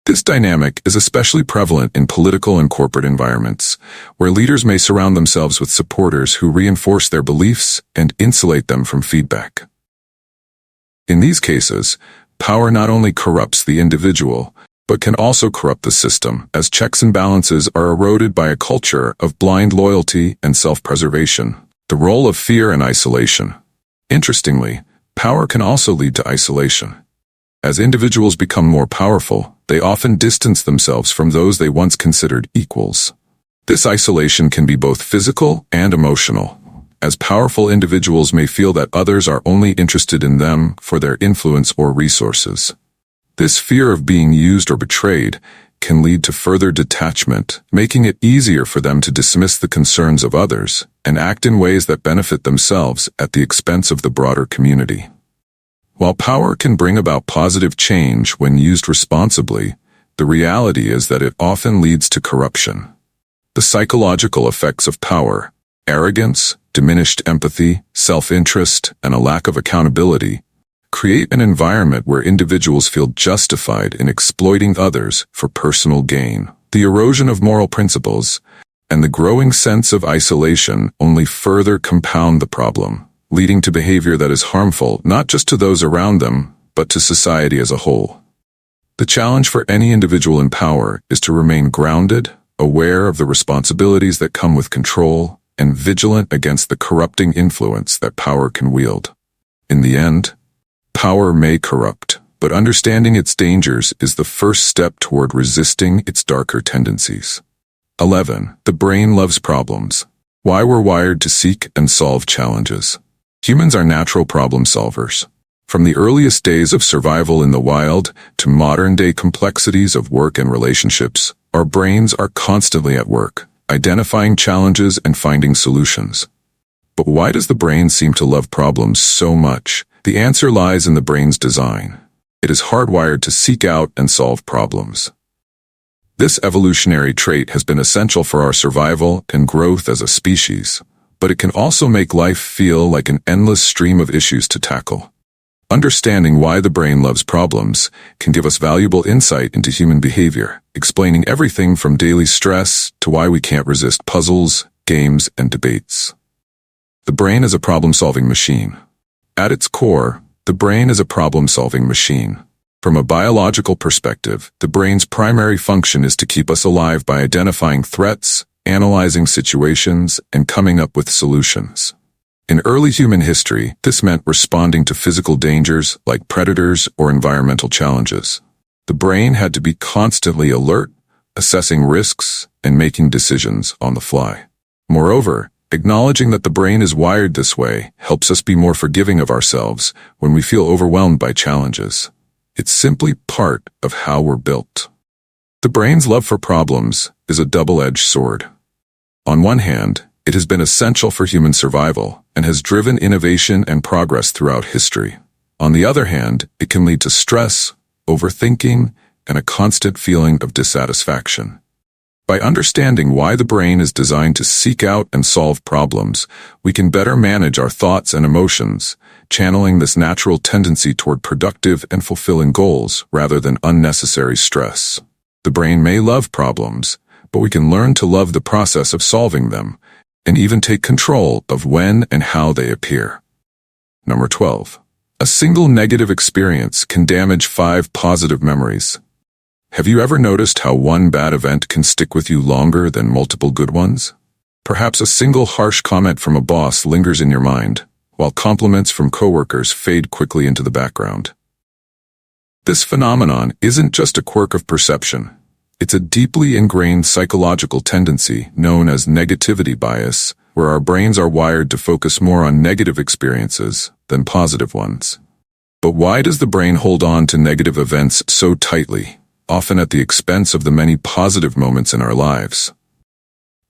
This dynamic is especially prevalent in political and corporate environments, where leaders may surround themselves with supporters who reinforce their beliefs and insulate them from feedback. In these cases, power not only corrupts the individual, but can also corrupt the system, as checks and balances are eroded by a culture of blind loyalty and self-preservation. The role of fear and isolation. Interestingly, power can also lead to isolation. As individuals become more powerful, they often distance themselves from those they once considered equals. This isolation can be both physical and emotional, as powerful individuals may feel that others are only interested in them for their influence or resources. This fear of being used or betrayed can lead to further detachment, making it easier for them to dismiss the concerns of others and act in ways that benefit themselves at the expense of the broader community. While power can bring about positive change when used responsibly, the reality is that it often leads to corruption. The psychological effects of power, arrogance, diminished empathy, self-interest, and a lack of accountability, create an environment where individuals feel justified in exploiting others for personal gain. The erosion of moral principles and the growing sense of isolation only further compound the problem, leading to behavior that is harmful not just to those around them, but to society as a whole. The challenge for any individual in power is to remain grounded, aware of the responsibilities that come with control, and vigilant against the corrupting influence that power can wield. In the end, power may corrupt, but understanding its dangers is the first step toward resisting its darker tendencies. 11. The brain loves problems. Why we're wired to seek and solve challenges. Humans are natural problem solvers. From the earliest days of survival in the wild to modern-day complexities of work and relationships, our brains are constantly at work, identifying challenges and finding solutions. But why does the brain seem to love problems so much? The answer lies in the brain's design. It is hardwired to seek out and solve problems. This evolutionary trait has been essential for our survival and growth as a species, but it can also make life feel like an endless stream of issues to tackle. Understanding why the brain loves problems can give us valuable insight into human behavior, explaining everything from daily stress to why we can't resist puzzles, games, and debates. The brain is a problem-solving machine. At its core, the brain is a problem-solving machine. From a biological perspective, the brain's primary function is to keep us alive by identifying threats, analyzing situations, and coming up with solutions. In early human history, this meant responding to physical dangers like predators or environmental challenges. The brain had to be constantly alert, assessing risks, and making decisions on the fly. Moreover, acknowledging that the brain is wired this way helps us be more forgiving of ourselves when we feel overwhelmed by challenges. It's simply part of how we're built. The brain's love for problems is a double-edged sword. On one hand, it has been essential for human survival and has driven innovation and progress throughout history. On the other hand, it can lead to stress, overthinking, and a constant feeling of dissatisfaction. By understanding why the brain is designed to seek out and solve problems, we can better manage our thoughts and emotions, channeling this natural tendency toward productive and fulfilling goals rather than unnecessary stress. The brain may love problems, but we can learn to love the process of solving them, and even take control of when and how they appear. Number 12. A single negative experience can damage 5 positive memories. Have you ever noticed how one bad event can stick with you longer than multiple good ones? Perhaps a single harsh comment from a boss lingers in your mind, while compliments from coworkers fade quickly into the background. This phenomenon isn't just a quirk of perception. It's a deeply ingrained psychological tendency known as negativity bias, where our brains are wired to focus more on negative experiences than positive ones. But why does the brain hold on to negative events so tightly, often at the expense of the many positive moments in our lives?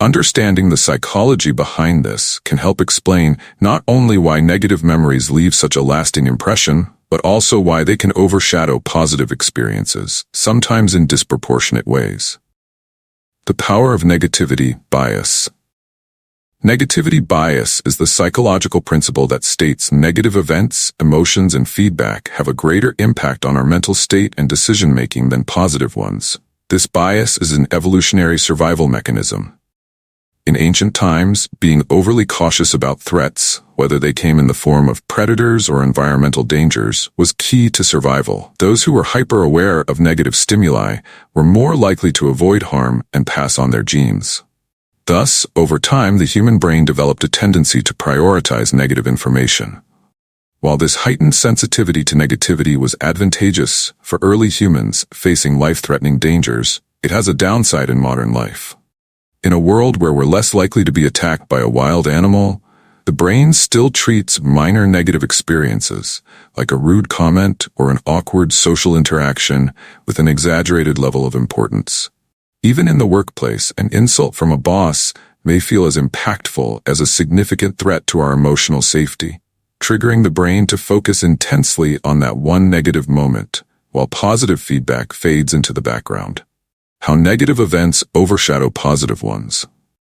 Understanding the psychology behind this can help explain not only why negative memories leave such a lasting impression, but also why they can overshadow positive experiences, sometimes in disproportionate ways. The power of negativity bias. Negativity bias is the psychological principle that states negative events, emotions, and feedback have a greater impact on our mental state and decision-making than positive ones. This bias is an evolutionary survival mechanism. In ancient times, being overly cautious about threats, whether they came in the form of predators or environmental dangers, was key to survival. Those who were hyper-aware of negative stimuli were more likely to avoid harm and pass on their genes. Thus, over time, the human brain developed a tendency to prioritize negative information. While this heightened sensitivity to negativity was advantageous for early humans facing life-threatening dangers, it has a downside in modern life. In a world where we're less likely to be attacked by a wild animal, the brain still treats minor negative experiences, like a rude comment or an awkward social interaction, with an exaggerated level of importance. Even in the workplace, an insult from a boss may feel as impactful as a significant threat to our emotional safety. triggering the brain to focus intensely on that one negative moment, while positive feedback fades into the background. How negative events overshadow positive ones.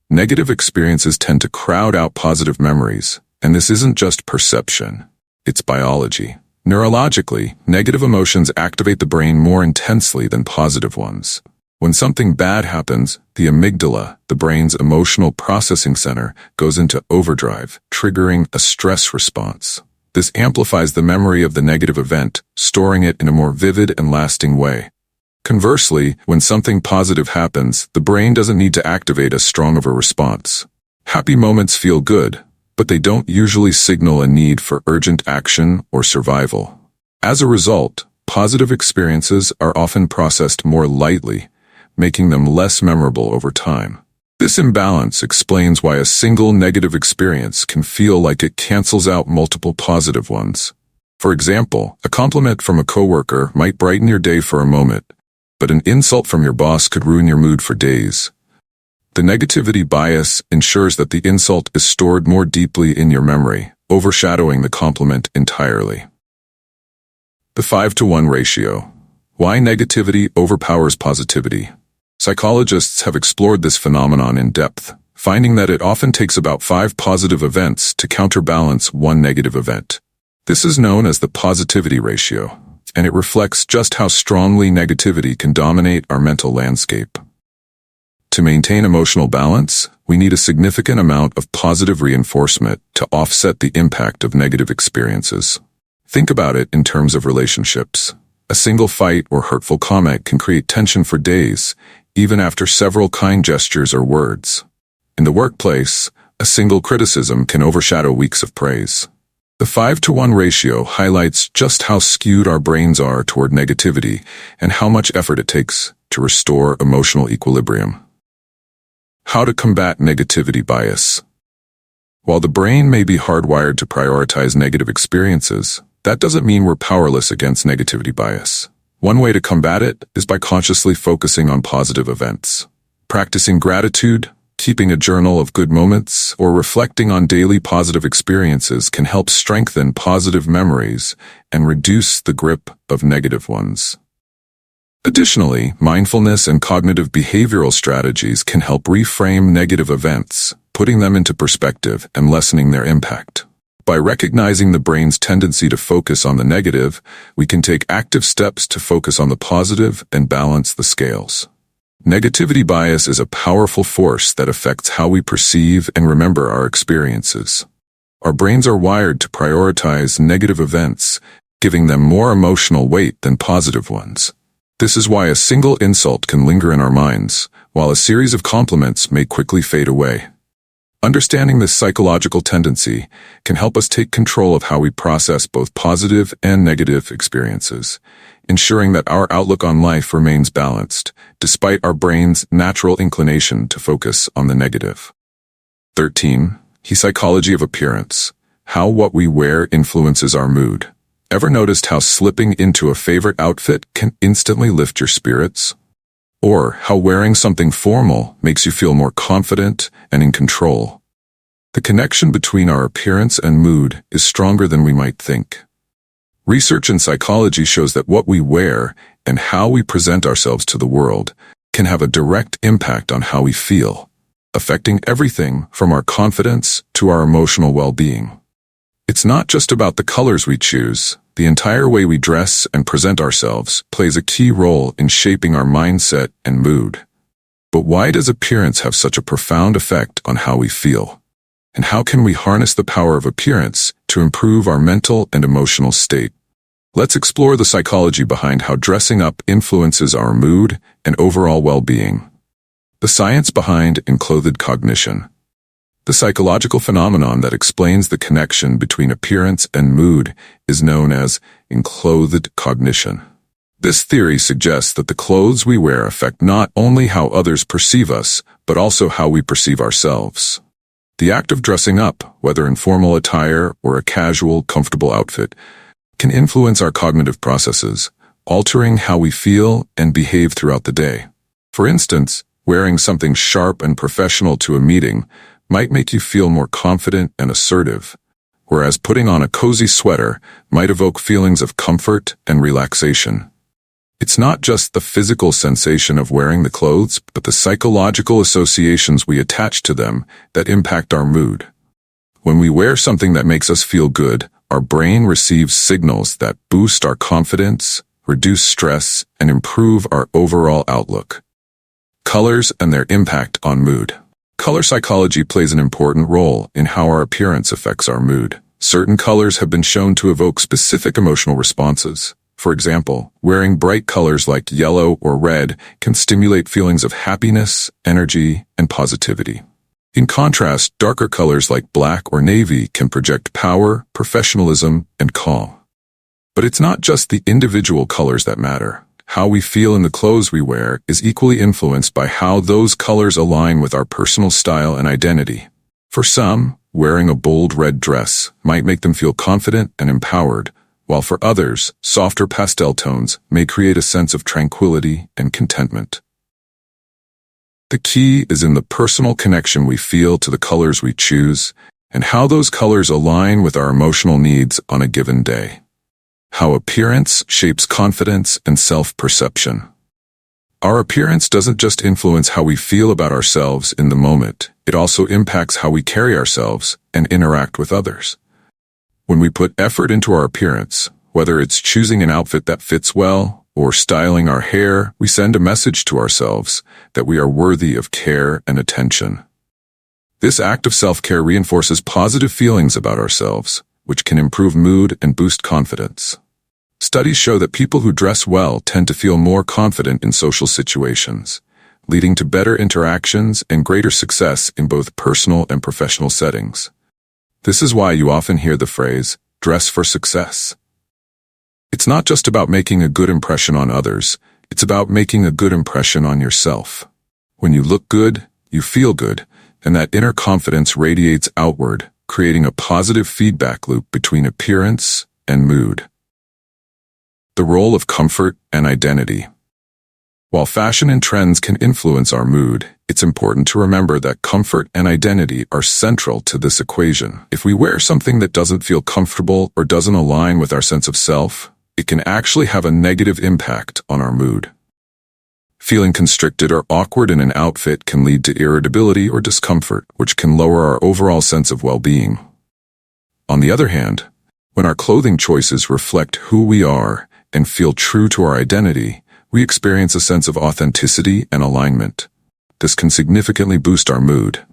Negative experiences tend to crowd out positive memories, and this isn't just perception, it's biology. Neurologically, negative emotions activate the brain more intensely than positive ones. When something bad happens, the amygdala, the brain's emotional processing center, goes into overdrive, triggering a stress response. This amplifies the memory of the negative event, storing it in a more vivid and lasting way. Conversely, when something positive happens, the brain doesn't need to activate as strong of a response. Happy moments feel good, but they don't usually signal a need for urgent action or survival. As a result, positive experiences are often processed more lightly, making them less memorable over time. This imbalance explains why a single negative experience can feel like it cancels out multiple positive ones. For example, a compliment from a coworker might brighten your day for a moment, but an insult from your boss could ruin your mood for days. The negativity bias ensures that the insult is stored more deeply in your memory, overshadowing the compliment entirely. The 5-to-1 ratio. Why negativity overpowers positivity. Psychologists have explored this phenomenon in depth, finding that it often takes about 5 positive events to counterbalance one negative event. This is known as the positivity ratio, and it reflects just how strongly negativity can dominate our mental landscape. To maintain emotional balance, we need a significant amount of positive reinforcement to offset the impact of negative experiences. Think about it in terms of relationships. A single fight or hurtful comment can create tension for days, even after several kind gestures or words. In the workplace, a single criticism can overshadow weeks of praise. The 5-to-1 ratio highlights just how skewed our brains are toward negativity and how much effort it takes to restore emotional equilibrium. How to combat negativity bias. While the brain may be hardwired to prioritize negative experiences, that doesn't mean we're powerless against negativity bias. One way to combat it is by consciously focusing on positive events. Practicing gratitude, keeping a journal of good moments, or reflecting on daily positive experiences can help strengthen positive memories and reduce the grip of negative ones. Additionally, mindfulness and cognitive behavioral strategies can help reframe negative events, putting them into perspective and lessening their impact. By recognizing the brain's tendency to focus on the negative, we can take active steps to focus on the positive and balance the scales. Negativity bias is a powerful force that affects how we perceive and remember our experiences. Our brains are wired to prioritize negative events, giving them more emotional weight than positive ones. This is why a single insult can linger in our minds, while a series of compliments may quickly fade away. Understanding this psychological tendency can help us take control of how we process both positive and negative experiences, ensuring that our outlook on life remains balanced, despite our brain's natural inclination to focus on the negative. 13. Psychology of appearance. How what we wear influences our mood. Ever noticed how slipping into a favorite outfit can instantly lift your spirits? Or how wearing something formal makes you feel more confident and in control? The connection between our appearance and mood is stronger than we might think. Research in psychology shows that what we wear and how we present ourselves to the world can have a direct impact on how we feel, affecting everything from our confidence to our emotional well-being. It's not just about the colors we choose. The entire way we dress and present ourselves plays a key role in shaping our mindset and mood. But why does appearance have such a profound effect on how we feel? And how can we harness the power of appearance to improve our mental and emotional state? Let's explore the psychology behind how dressing up influences our mood and overall well-being. The science behind enclothed cognition. The psychological phenomenon that explains the connection between appearance and mood is known as enclothed cognition. This theory suggests that the clothes we wear affect not only how others perceive us, but also how we perceive ourselves. The act of dressing up, whether in formal attire or a casual, comfortable outfit, can influence our cognitive processes, altering how we feel and behave throughout the day. For instance, wearing something sharp and professional to a meeting might make you feel more confident and assertive, whereas putting on a cozy sweater might evoke feelings of comfort and relaxation. It's not just the physical sensation of wearing the clothes, but the psychological associations we attach to them that impact our mood. When we wear something that makes us feel good, our brain receives signals that boost our confidence, reduce stress, and improve our overall outlook. Colors and their impact on mood. Color psychology plays an important role in how our appearance affects our mood. Certain colors have been shown to evoke specific emotional responses. For example, wearing bright colors like yellow or red can stimulate feelings of happiness, energy, and positivity. In contrast, darker colors like black or navy can project power, professionalism, and calm. But it's not just the individual colors that matter. How we feel in the clothes we wear is equally influenced by how those colors align with our personal style and identity. For some, wearing a bold red dress might make them feel confident and empowered, while for others, softer pastel tones may create a sense of tranquility and contentment. The key is in the personal connection we feel to the colors we choose and how those colors align with our emotional needs on a given day. How appearance shapes confidence and self-perception. Our appearance doesn't just influence how we feel about ourselves in the moment, it also impacts how we carry ourselves and interact with others. When we put effort into our appearance, whether it's choosing an outfit that fits well or styling our hair, we send a message to ourselves that we are worthy of care and attention. This act of self-care reinforces positive feelings about ourselves, which can improve mood and boost confidence. Studies show that people who dress well tend to feel more confident in social situations, leading to better interactions and greater success in both personal and professional settings. This is why you often hear the phrase, "dress for success." It's not just about making a good impression on others, it's about making a good impression on yourself. When you look good, you feel good, and that inner confidence radiates outward, creating a positive feedback loop between appearance and mood. The role of comfort and identity. While fashion and trends can influence our mood, it's important to remember that comfort and identity are central to this equation. If we wear something that doesn't feel comfortable or doesn't align with our sense of self, it can actually have a negative impact on our mood. Feeling constricted or awkward in an outfit can lead to irritability or discomfort, which can lower our overall sense of well-being. On the other hand, when our clothing choices reflect who we are and feel true to our identity, we experience a sense of authenticity and alignment. This can significantly boost our mood,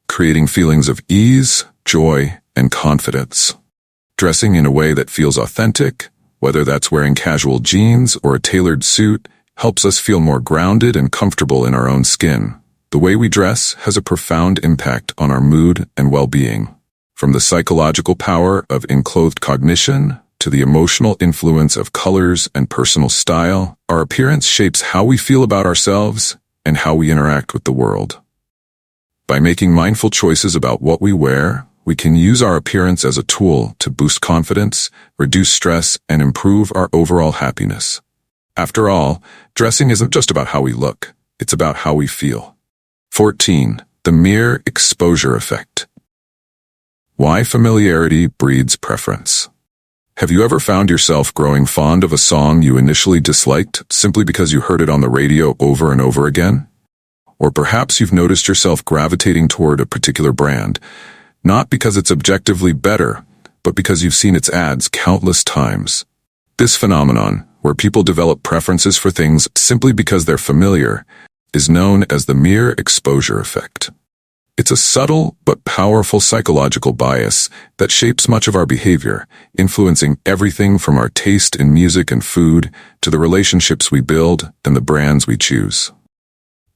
creating feelings of ease, joy, and confidence. Dressing in a way that feels authentic, whether that's wearing casual jeans or a tailored suit, helps us feel more grounded and comfortable in our own skin. The way we dress has a profound impact on our mood and well-being. From the psychological power of enclothed cognition to the emotional influence of colors and personal style, our appearance shapes how we feel about ourselves and how we interact with the world. By making mindful choices about what we wear, we can use our appearance as a tool to boost confidence, reduce stress, and improve our overall happiness. After all, dressing isn't just about how we look, it's about how we feel. 14. The mere exposure effect. Why familiarity breeds preference. Have you ever found yourself growing fond of a song you initially disliked simply because you heard it on the radio over and over again? Or perhaps you've noticed yourself gravitating toward a particular brand, not because it's objectively better, but because you've seen its ads countless times. This phenomenon, where people develop preferences for things simply because they're familiar, is known as the mere exposure effect. It's a subtle but powerful psychological bias that shapes much of our behavior, influencing everything from our taste in music and food to the relationships we build and the brands we choose.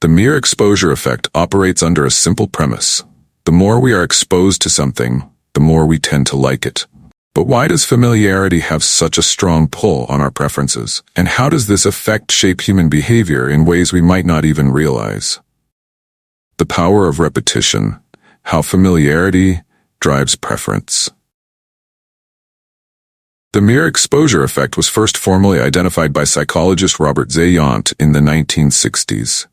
The mere exposure effect operates under a simple premise. The more we are exposed to something, the more we tend to like it. But why does familiarity have such a strong pull on our preferences? And how does this effect shape human behavior in ways we might not even realize? The power of repetition, how familiarity drives preference. The mere exposure effect was first formally identified by psychologist Robert Zajonc in the 1960s.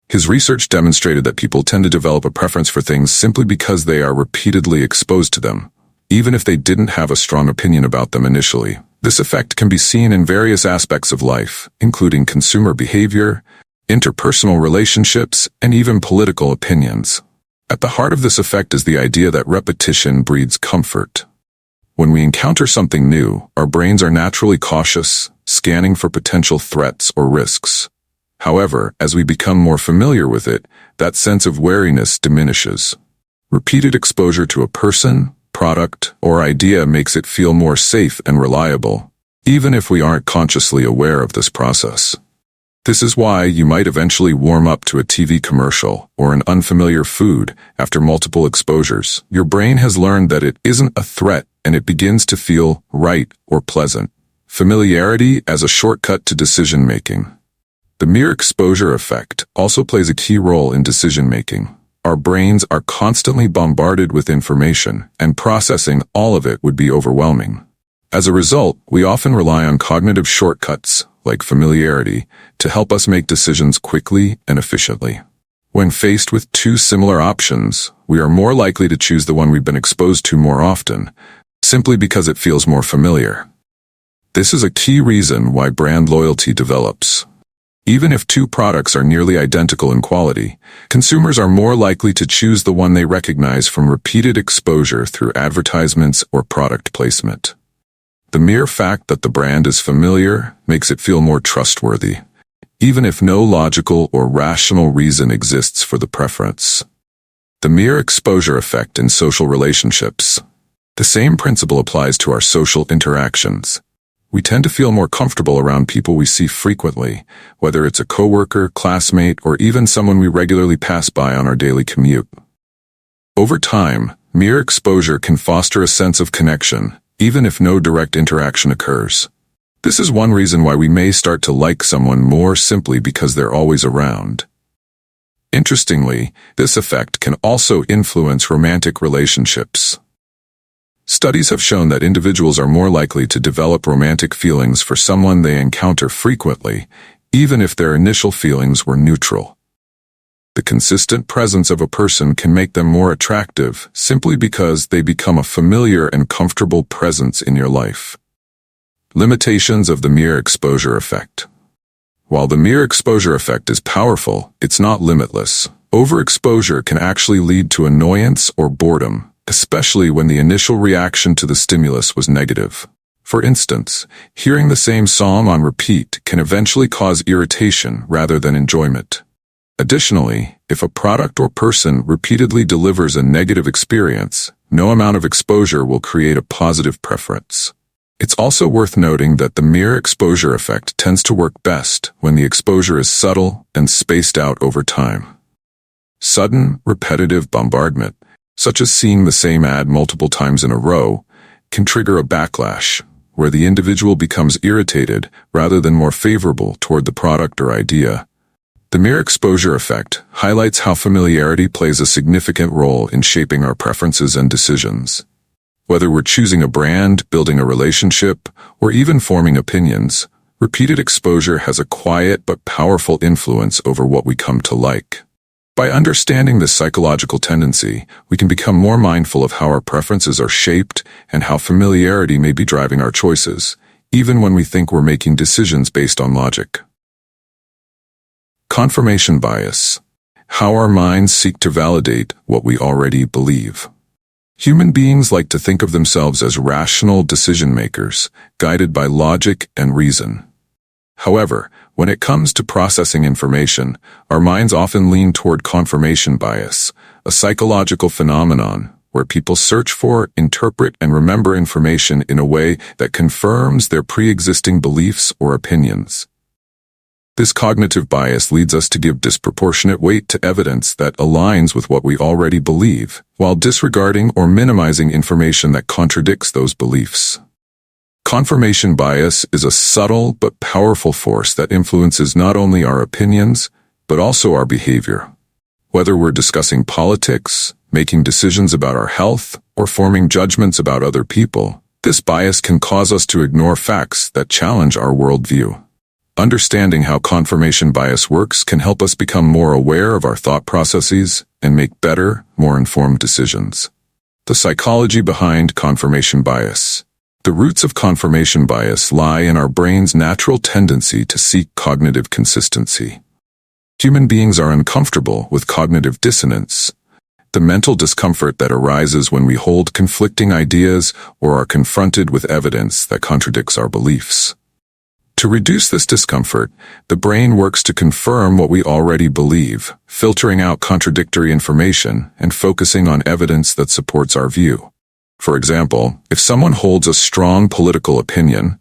His research demonstrated that people tend to develop a preference for things simply because they are repeatedly exposed to them, even if they didn't have a strong opinion about them initially. This effect can be seen in various aspects of life, including consumer behavior, interpersonal relationships, and even political opinions. At the heart of this effect is the idea that repetition breeds comfort. When we encounter something new, our brains are naturally cautious, scanning for potential threats or risks. However, as we become more familiar with it, that sense of wariness diminishes. Repeated exposure to a person, product, or idea makes it feel more safe and reliable, even if we aren't consciously aware of this process. This is why you might eventually warm up to a TV commercial or an unfamiliar food after multiple exposures. Your brain has learned that it isn't a threat and it begins to feel right or pleasant. Familiarity as a shortcut to decision-making. The mere exposure effect also plays a key role in decision-making. Our brains are constantly bombarded with information, and processing all of it would be overwhelming. As a result, we often rely on cognitive shortcuts, like familiarity, to help us make decisions quickly and efficiently. When faced with two similar options, we are more likely to choose the one we've been exposed to more often, simply because it feels more familiar. This is a key reason why brand loyalty develops. Even if two products are nearly identical in quality, consumers are more likely to choose the one they recognize from repeated exposure through advertisements or product placement. The mere fact that the brand is familiar makes it feel more trustworthy, even if no logical or rational reason exists for the preference. The mere exposure effect in social relationships. The same principle applies to our social interactions. We tend to feel more comfortable around people we see frequently, whether it's a coworker, classmate, or even someone we regularly pass by on our daily commute. Over time, mere exposure can foster a sense of connection, even if no direct interaction occurs. This is one reason why we may start to like someone more simply because they're always around. Interestingly, this effect can also influence romantic relationships. Studies have shown that individuals are more likely to develop romantic feelings for someone they encounter frequently, even if their initial feelings were neutral. The consistent presence of a person can make them more attractive simply because they become a familiar and comfortable presence in your life. Limitations of the mere exposure effect. While the mere exposure effect is powerful, it's not limitless. Overexposure can actually lead to annoyance or boredom, especially when the initial reaction to the stimulus was negative. For instance, hearing the same song on repeat can eventually cause irritation rather than enjoyment. Additionally, if a product or person repeatedly delivers a negative experience, no amount of exposure will create a positive preference. It's also worth noting that the mere exposure effect tends to work best when the exposure is subtle and spaced out over time. Sudden, repetitive bombardment, such as seeing the same ad multiple times in a row, can trigger a backlash, where the individual becomes irritated rather than more favorable toward the product or idea. The mere exposure effect highlights how familiarity plays a significant role in shaping our preferences and decisions. Whether we're choosing a brand, building a relationship, or even forming opinions, repeated exposure has a quiet but powerful influence over what we come to like. By understanding this psychological tendency, we can become more mindful of how our preferences are shaped and how familiarity may be driving our choices, even when we think we're making decisions based on logic. Confirmation bias. How our minds seek to validate what we already believe. Human beings like to think of themselves as rational decision makers, guided by logic and reason. However, when it comes to processing information, our minds often lean toward confirmation bias, a psychological phenomenon where people search for, interpret, and remember information in a way that confirms their pre-existing beliefs or opinions. This cognitive bias leads us to give disproportionate weight to evidence that aligns with what we already believe, while disregarding or minimizing information that contradicts those beliefs. Confirmation bias is a subtle but powerful force that influences not only our opinions, but also our behavior. Whether we're discussing politics, making decisions about our health, or forming judgments about other people, this bias can cause us to ignore facts that challenge our worldview. Understanding how confirmation bias works can help us become more aware of our thought processes and make better, more informed decisions. The psychology behind confirmation bias. The roots of confirmation bias lie in our brain's natural tendency to seek cognitive consistency. Human beings are uncomfortable with cognitive dissonance, the mental discomfort that arises when we hold conflicting ideas or are confronted with evidence that contradicts our beliefs. To reduce this discomfort, the brain works to confirm what we already believe, filtering out contradictory information and focusing on evidence that supports our view. For example, if someone holds a strong political opinion,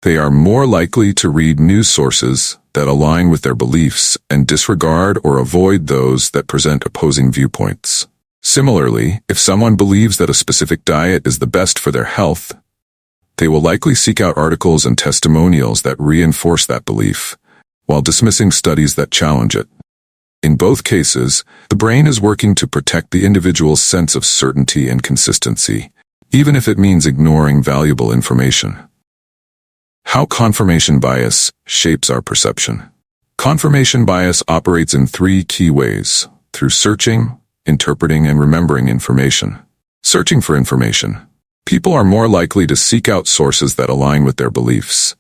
they are more likely to read news sources that align with their beliefs and disregard or avoid those that present opposing viewpoints. Similarly, if someone believes that a specific diet is the best for their health, they will likely seek out articles and testimonials that reinforce that belief, while dismissing studies that challenge it. In both cases, the brain is working to protect the individual's sense of certainty and consistency, even if it means ignoring valuable information. How confirmation bias shapes our perception. Confirmation bias operates in three key ways: through searching, interpreting, and remembering information. Searching for information. People are more likely to seek out sources that align with their beliefs.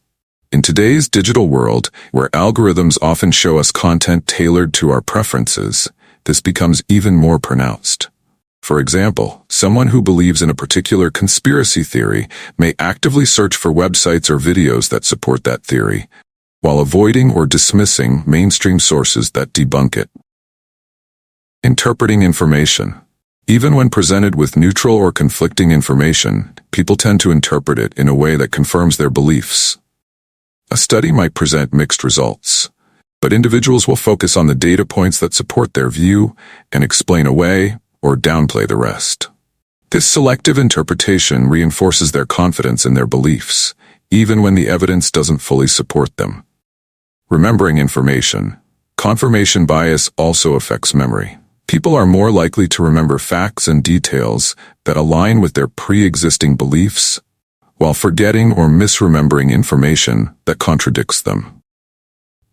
In today's digital world, where algorithms often show us content tailored to our preferences, this becomes even more pronounced. For example, someone who believes in a particular conspiracy theory may actively search for websites or videos that support that theory, while avoiding or dismissing mainstream sources that debunk it. Interpreting information. Even when presented with neutral or conflicting information, people tend to interpret it in a way that confirms their beliefs. A study might present mixed results, but individuals will focus on the data points that support their view and explain away or downplay the rest. This selective interpretation reinforces their confidence in their beliefs, even when the evidence doesn't fully support them. Remembering information. Confirmation bias also affects memory. People are more likely to remember facts and details that align with their pre-existing beliefs, while forgetting or misremembering information that contradicts them.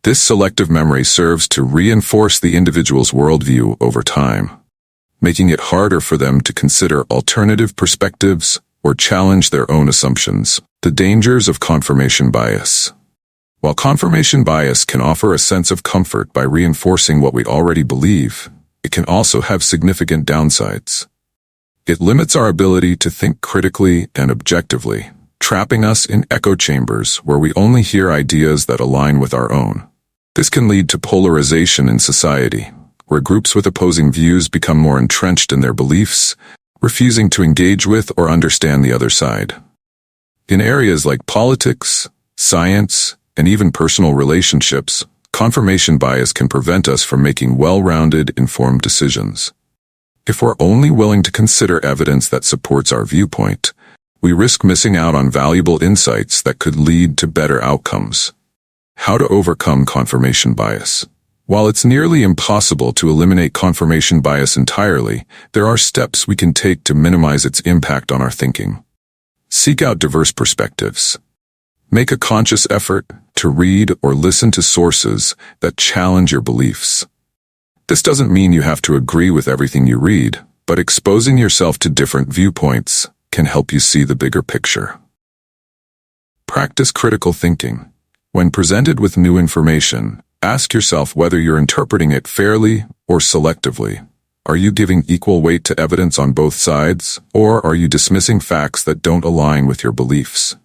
This selective memory serves to reinforce the individual's worldview over time, making it harder for them to consider alternative perspectives or challenge their own assumptions. The dangers of confirmation bias. While confirmation bias can offer a sense of comfort by reinforcing what we already believe, it can also have significant downsides. It limits our ability to think critically and objectively, trapping us in echo chambers where we only hear ideas that align with our own. This can lead to polarization in society, where groups with opposing views become more entrenched in their beliefs, refusing to engage with or understand the other side. In areas like politics, science, and even personal relationships, confirmation bias can prevent us from making well-rounded, informed decisions. If we're only willing to consider evidence that supports our viewpoint, we risk missing out on valuable insights that could lead to better outcomes. How to overcome confirmation bias. While it's nearly impossible to eliminate confirmation bias entirely, there are steps we can take to minimize its impact on our thinking. Seek out diverse perspectives. Make a conscious effort to read or listen to sources that challenge your beliefs. This doesn't mean you have to agree with everything you read, but exposing yourself to different viewpoints can help you see the bigger picture. Practice critical thinking. When presented with new information, ask yourself whether you're interpreting it fairly or selectively. Are you giving equal weight to evidence on both sides, or are you dismissing facts that don't align with your beliefs?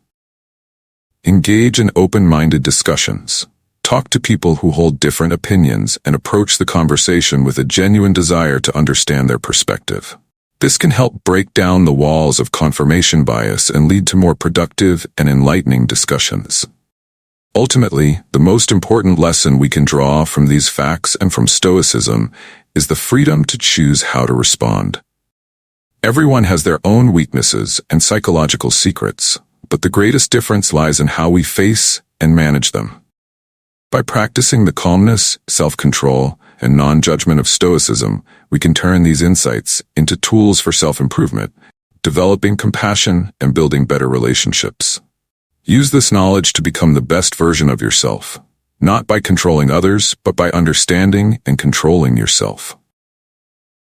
Engage in open-minded discussions. Talk to people who hold different opinions and approach the conversation with a genuine desire to understand their perspective. This can help break down the walls of confirmation bias and lead to more productive and enlightening discussions. Ultimately, the most important lesson we can draw from these facts and from Stoicism is the freedom to choose how to respond. Everyone has their own weaknesses and psychological secrets, but the greatest difference lies in how we face and manage them. By practicing the calmness, self-control, and non-judgment of Stoicism, we can turn these insights into tools for self-improvement, developing compassion and building better relationships. Use this knowledge to become the best version of yourself, not by controlling others, but by understanding and controlling yourself.